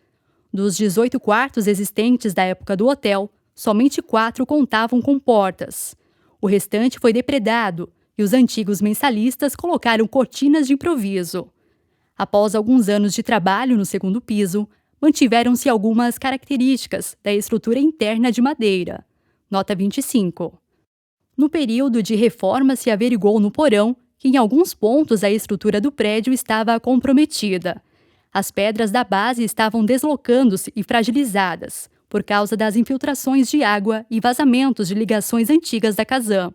Dos 18 quartos existentes da época do hotel, somente 4 contavam com portas. O restante foi depredado e os antigos mensalistas colocaram cortinas de improviso. Após alguns anos de trabalho no segundo piso, mantiveram-se algumas características da estrutura interna de madeira. Nota 25. No período de reforma se averigou no porão que em alguns pontos a estrutura do prédio estava comprometida. As pedras da base estavam deslocando-se e fragilizadas, por causa das infiltrações de água e vazamentos de ligações antigas da Casan.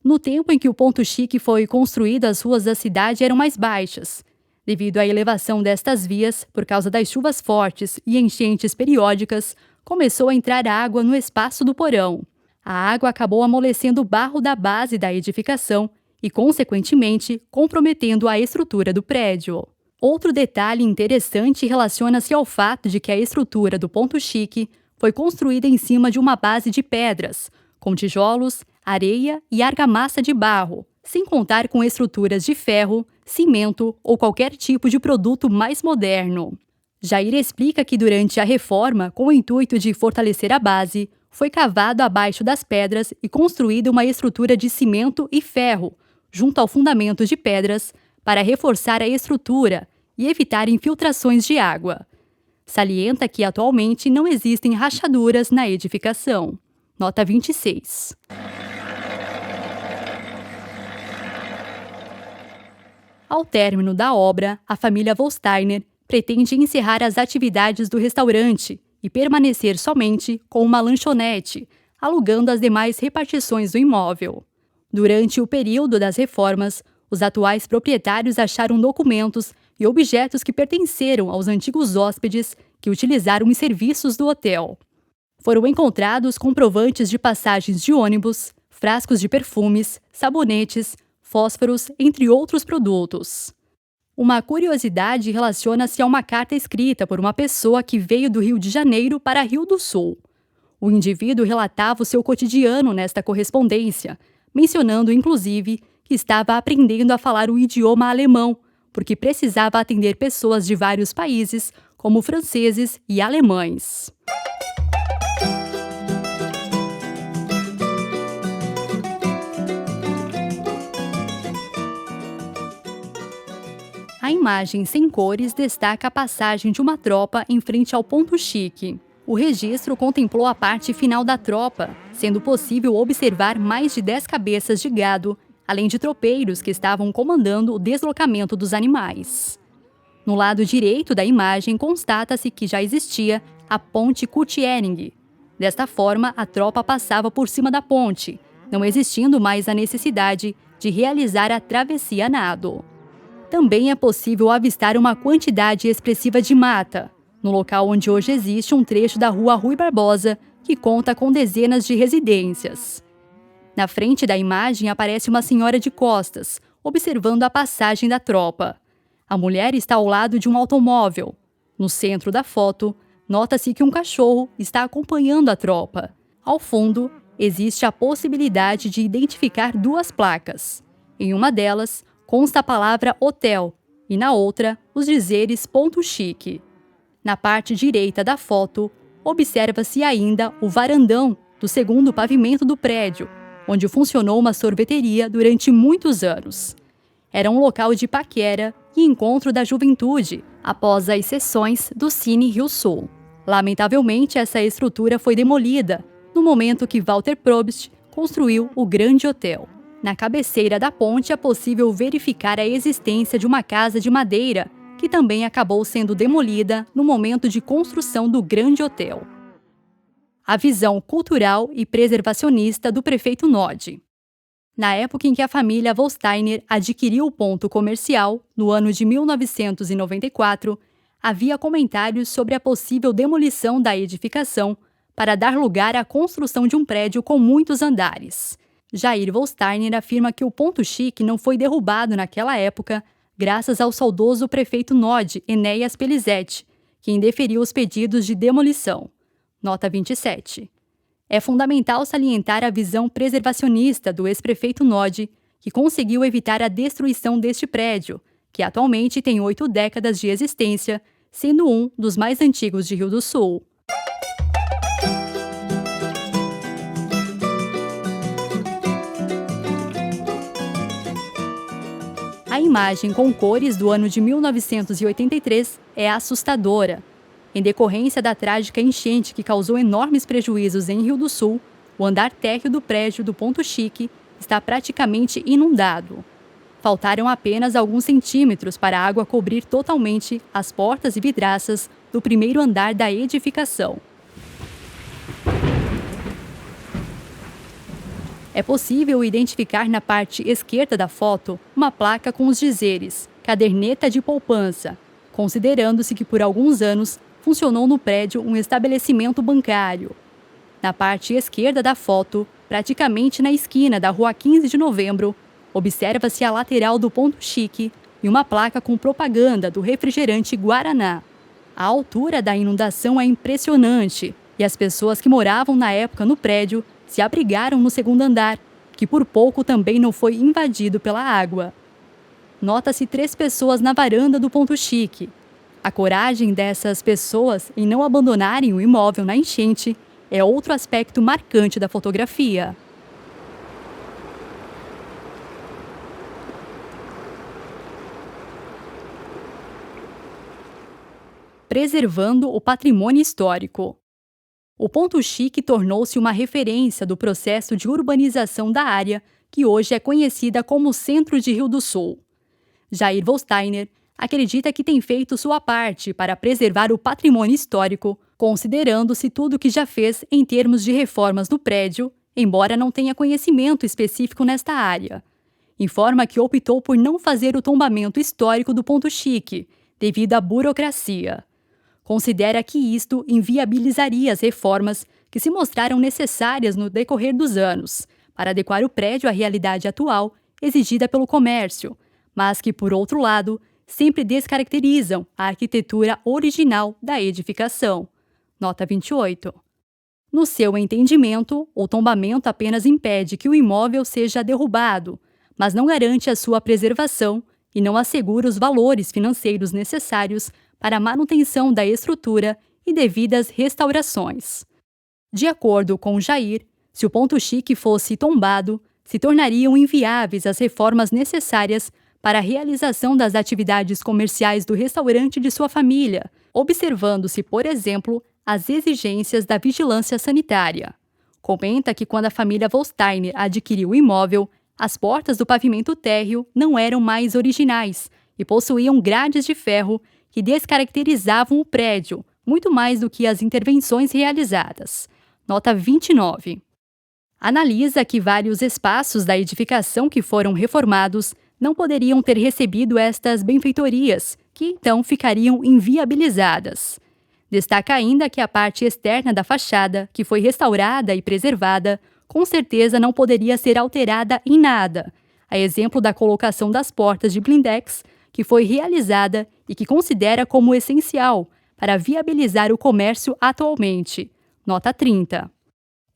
No tempo em que o Ponto Chique foi construído, as ruas da cidade eram mais baixas. Devido à elevação destas vias, por causa das chuvas fortes e enchentes periódicas, começou a entrar água no espaço do porão. A água acabou amolecendo o barro da base da edificação e, consequentemente, comprometendo a estrutura do prédio. Outro detalhe interessante relaciona-se ao fato de que a estrutura do Ponto Chique foi construída em cima de uma base de pedras, com tijolos, areia e argamassa de barro, sem contar com estruturas de ferro, cimento ou qualquer tipo de produto mais moderno. Jair explica que durante a reforma, com o intuito de fortalecer a base, foi cavado abaixo das pedras e construída uma estrutura de cimento e ferro, junto ao fundamento de pedras, para reforçar a estrutura e evitar infiltrações de água. Salienta que atualmente não existem rachaduras na edificação. Nota 26. Ao término da obra, a família Vollsteiner pretende encerrar as atividades do restaurante e permanecer somente com uma lanchonete, alugando as demais repartições do imóvel. Durante o período das reformas, os atuais proprietários acharam documentos e objetos que pertenceram aos antigos hóspedes que utilizaram os serviços do hotel. Foram encontrados comprovantes de passagens de ônibus, frascos de perfumes, sabonetes, fósforos, entre outros produtos. Uma curiosidade relaciona-se a uma carta escrita por uma pessoa que veio do Rio de Janeiro para Rio do Sul. O indivíduo relatava o seu cotidiano nesta correspondência, mencionando inclusive que estava aprendendo a falar o idioma alemão, porque precisava atender pessoas de vários países, como franceses e alemães. A imagem sem cores destaca a passagem de uma tropa em frente ao ponto chique. O registro contemplou a parte final da tropa, sendo possível observar mais de 10 cabeças de gado, além de tropeiros que estavam comandando o deslocamento dos animais. No lado direito da imagem constata-se que já existia a ponte Kutschering. Desta forma, a tropa passava por cima da ponte, não existindo mais a necessidade de realizar a travessia a nado. Também é possível avistar uma quantidade expressiva de mata, no local onde hoje existe um trecho da Rua Rui Barbosa, que conta com dezenas de residências. Na frente da imagem aparece uma senhora de costas, observando a passagem da tropa. A mulher está ao lado de um automóvel. No centro da foto, nota-se que um cachorro está acompanhando a tropa. Ao fundo, existe a possibilidade de identificar duas placas. Em uma delas, consta a palavra hotel e na outra, os dizeres ponto chique. Na parte direita da foto, observa-se ainda o varandão do segundo pavimento do prédio, onde funcionou uma sorveteria durante muitos anos. Era um local de paquera e encontro da juventude após as sessões do Cine Rio Sul. Lamentavelmente, essa estrutura foi demolida no momento que Walter Probst construiu o Grande Hotel. Na cabeceira da ponte é possível verificar a existência de uma casa de madeira, que também acabou sendo demolida no momento de construção do Grande Hotel. A visão cultural e preservacionista do prefeito Nodi. Na época em que a família Vollsteiner adquiriu o ponto comercial, no ano de 1994, havia comentários sobre a possível demolição da edificação para dar lugar à construção de um prédio com muitos andares. Jair Vollsteiner afirma que o ponto chique não foi derrubado naquela época graças ao saudoso prefeito Nodi, Enéas Pelizete, que indeferiu os pedidos de demolição. Nota 27. É fundamental salientar a visão preservacionista do ex-prefeito Nodi, que conseguiu evitar a destruição deste prédio, que atualmente tem 8 décadas de existência, sendo um dos mais antigos de Rio do Sul. A imagem com cores do ano de 1983 é assustadora. Em decorrência da trágica enchente que causou enormes prejuízos em Rio do Sul, o andar térreo do prédio do Ponto Chique está praticamente inundado. Faltaram apenas alguns centímetros para a água cobrir totalmente as portas e vidraças do primeiro andar da edificação. É possível identificar na parte esquerda da foto uma placa com os dizeres Caderneta de Poupança, considerando-se que por alguns anos funcionou no prédio um estabelecimento bancário. Na parte esquerda da foto, praticamente na esquina da Rua 15 de Novembro, observa-se a lateral do Ponto Chique e uma placa com propaganda do refrigerante Guaraná. A altura da inundação é impressionante e as pessoas que moravam na época no prédio se abrigaram no segundo andar, que por pouco também não foi invadido pela água. Nota-se 3 pessoas na varanda do Ponto Chique. A coragem dessas pessoas em não abandonarem o imóvel na enchente é outro aspecto marcante da fotografia. Preservando o patrimônio histórico. O Ponto Chique tornou-se uma referência do processo de urbanização da área, que hoje é conhecida como Centro de Rio do Sul. Jair Vollsteiner acredita que tem feito sua parte para preservar o patrimônio histórico, considerando-se tudo o que já fez em termos de reformas no prédio, embora não tenha conhecimento específico nesta área. Informa que optou por não fazer o tombamento histórico do Ponto Chique, devido à burocracia. Considera que isto inviabilizaria as reformas que se mostraram necessárias no decorrer dos anos, para adequar o prédio à realidade atual exigida pelo comércio, mas que, por outro lado, sempre descaracterizam a arquitetura original da edificação. Nota 28. No seu entendimento, o tombamento apenas impede que o imóvel seja derrubado, mas não garante a sua preservação e não assegura os valores financeiros necessários para a manutenção da estrutura e devidas restaurações. De acordo com Jair, se o ponto chique fosse tombado, se tornariam inviáveis as reformas necessárias para a realização das atividades comerciais do restaurante de sua família, observando-se, por exemplo, as exigências da vigilância sanitária. Comenta que quando a família Vollsteiner adquiriu o imóvel, as portas do pavimento térreo não eram mais originais e possuíam grades de ferro que descaracterizavam o prédio, muito mais do que as intervenções realizadas. Nota 29. Analisa que vários espaços da edificação que foram reformados não poderiam ter recebido estas benfeitorias, que então ficariam inviabilizadas. Destaca ainda que a parte externa da fachada, que foi restaurada e preservada, com certeza não poderia ser alterada em nada, a exemplo da colocação das portas de blindex, que foi realizada e que considera como essencial para viabilizar o comércio atualmente. Nota 30.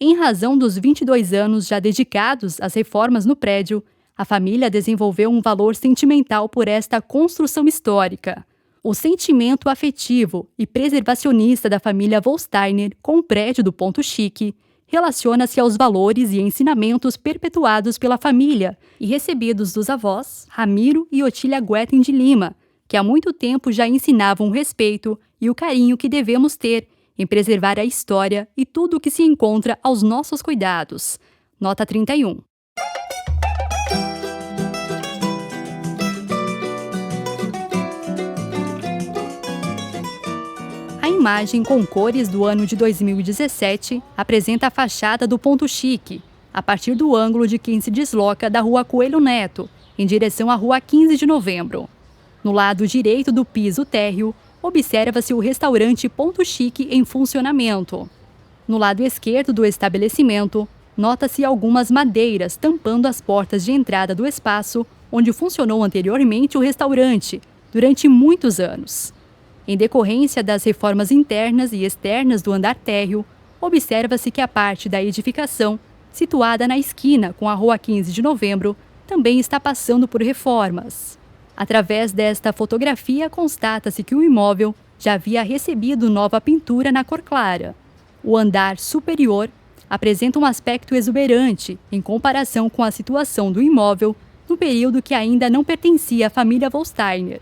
Em razão dos 22 anos já dedicados às reformas no prédio, a família desenvolveu um valor sentimental por esta construção histórica. O sentimento afetivo e preservacionista da família Vollsteiner com o prédio do Ponto Chique relaciona-se aos valores e ensinamentos perpetuados pela família e recebidos dos avós Ramiro e Otília Guetem de Lima, que há muito tempo já ensinavam o respeito e o carinho que devemos ter em preservar a história e tudo o que se encontra aos nossos cuidados. Nota 31. A imagem com cores do ano de 2017 apresenta a fachada do Ponto Chique, a partir do ângulo de quem se desloca da Rua Coelho Neto, em direção à Rua 15 de Novembro. No lado direito do piso térreo, observa-se o restaurante Ponto Chique em funcionamento. No lado esquerdo do estabelecimento, nota-se algumas madeiras tampando as portas de entrada do espaço onde funcionou anteriormente o restaurante, durante muitos anos. Em decorrência das reformas internas e externas do andar térreo, observa-se que a parte da edificação, situada na esquina com a Rua 15 de Novembro, também está passando por reformas. Através desta fotografia, constata-se que o imóvel já havia recebido nova pintura na cor clara. O andar superior apresenta um aspecto exuberante em comparação com a situação do imóvel no período que ainda não pertencia à família Vollsteiner.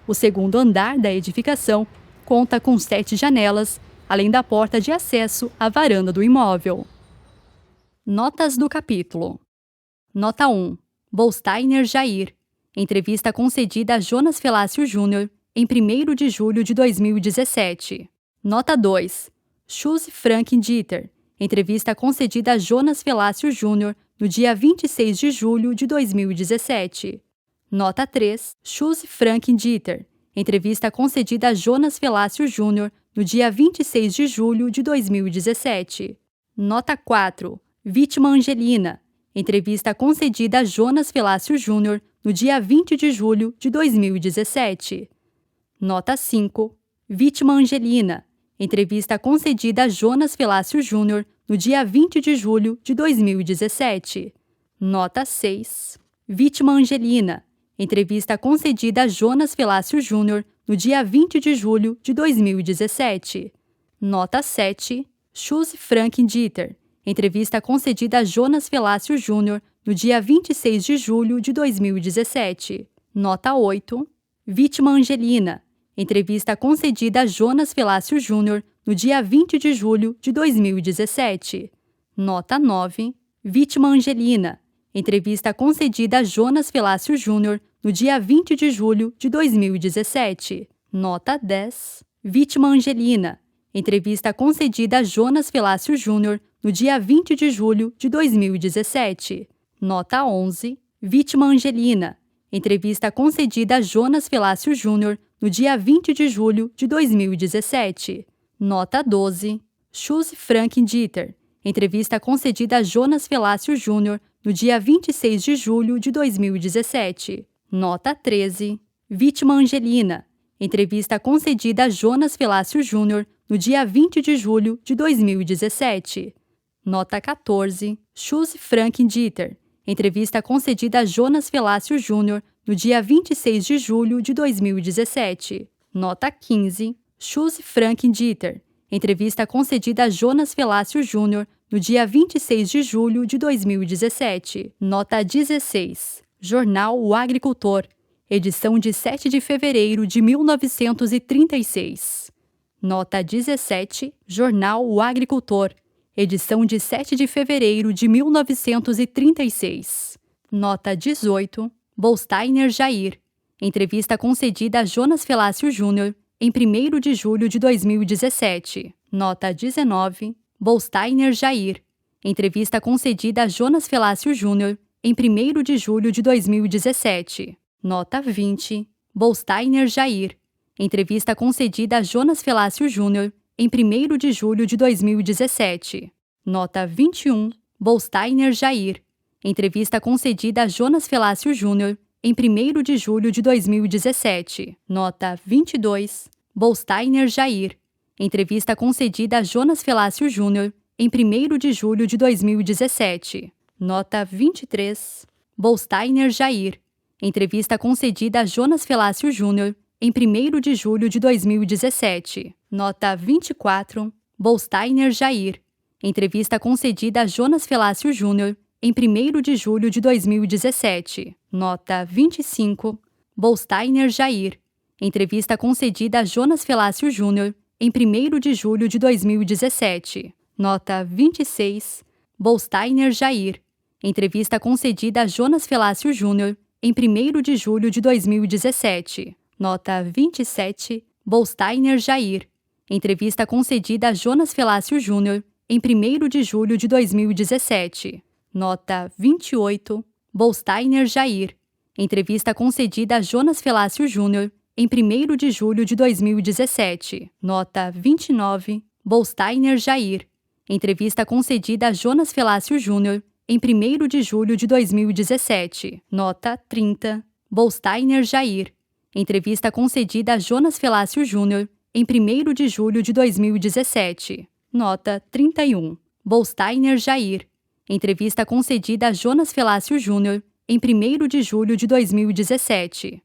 O segundo andar da edificação conta com 7 janelas, além da porta de acesso à varanda do imóvel. Notas do capítulo. Nota 1. Vollsteiner Jair. Entrevista concedida a Jonas Felácio Júnior em 1º de julho de 2017. Nota 2. Schulze Frank Dieter. Entrevista concedida a Jonas Felácio Júnior no dia 26 de julho de 2017. Nota 3. Schulze Frank Dieter. Entrevista concedida a Jonas Felácio Júnior no dia 26 de julho de 2017. Nota 4. Vítima Angelina. Entrevista concedida a Jonas Felácio Júnior no dia 20 de julho de 2017. Nota 5. Vítima Angelina. Entrevista concedida a Jonas Felácio Júnior no dia 20 de julho de 2017. Nota 6. Vítima Angelina. Entrevista concedida a Jonas Felácio Júnior no dia 20 de julho de 2017. Nota 7. Schulze Frank Dieter. Entrevista concedida a Jonas Felácio Júnior no dia 26 de julho de 2017. Nota 8. Vítima Angelina. Entrevista concedida a Jonas Felácio Júnior no dia 20 de julho de 2017. Nota 9. Vítima Angelina. Entrevista concedida a Jonas Felácio Júnior no dia 20 de julho de 2017. Nota 10. Vítima Angelina. Entrevista concedida a Jonas Felácio Júnior no dia 20 de julho de 2017. Nota 11. Vítima Angelina. Entrevista concedida a Jonas Felácio Júnior no dia 20 de julho de 2017. Nota 12. Schulze Frank Dieter. Entrevista concedida a Jonas Felácio Júnior no dia 26 de julho de 2017. Nota 13. Vítima Angelina. Entrevista concedida a Jonas Felácio Júnior no dia 20 de julho de 2017. Nota 14. Schuss Frank-Dieter. Entrevista concedida a Jonas Felácio Júnior no dia 26 de julho de 2017. Nota 15. Schuss Frank-Dieter. Entrevista concedida a Jonas Felácio Júnior no dia 26 de julho de 2017. Nota 16. Jornal O Agricultor. Edição de 7 de fevereiro de 1936. Nota 17. Jornal O Agricultor. Edição de 7 de fevereiro de 1936. Nota 18. Bolsteiner Jair. Entrevista concedida a Jonas Felácio Júnior em 1º de julho de 2017. Nota 19. Bolsteiner Jair. Entrevista concedida a Jonas Felácio Júnior em 1º de julho de 2017. Nota 20. Bolsteiner Jair. Entrevista concedida a Jonas Felácio Júnior em 1º de julho de 2017. Nota 21. Bolsteiner Jair. Entrevista concedida a Jonas Felácio Júnior em 1º de julho de 2017. Nota 22. Bolsteiner Jair. Entrevista concedida a Jonas Felácio Júnior em 1º de julho de 2017. Nota 23. Bolsteiner Jair. Entrevista concedida a Jonas Felácio Júnior em 1º de julho de 2017. Nota 24. Bolsteiner Jair. Entrevista concedida a Jonas Felácio Júnior em 1º de julho de 2017. Nota 25. Bolsteiner Jair. Entrevista concedida a Jonas Felácio Júnior em 1º de julho de 2017. Nota 26. Bolsteiner Jair. Entrevista concedida a Jonas Felácio Júnior em 1º de julho de 2017. Nota 27. Bolsteiner Jair. Entrevista concedida a Jonas Felácio Júnior em 1º de julho de 2017. Nota 28. Bolsteiner Jair. Entrevista concedida a Jonas Felácio Júnior em 1º de julho de 2017. Nota 29. Bolsteiner Jair. Entrevista concedida a Jonas Felácio Júnior em 1º de julho de 2017. Nota 30. Bolsteiner Jair. Entrevista concedida a Jonas Felácio Júnior em 1º de julho de 2017. Nota 31. Bolsteiner Jair. Entrevista concedida a Jonas Felácio Júnior em 1º de julho de 2017.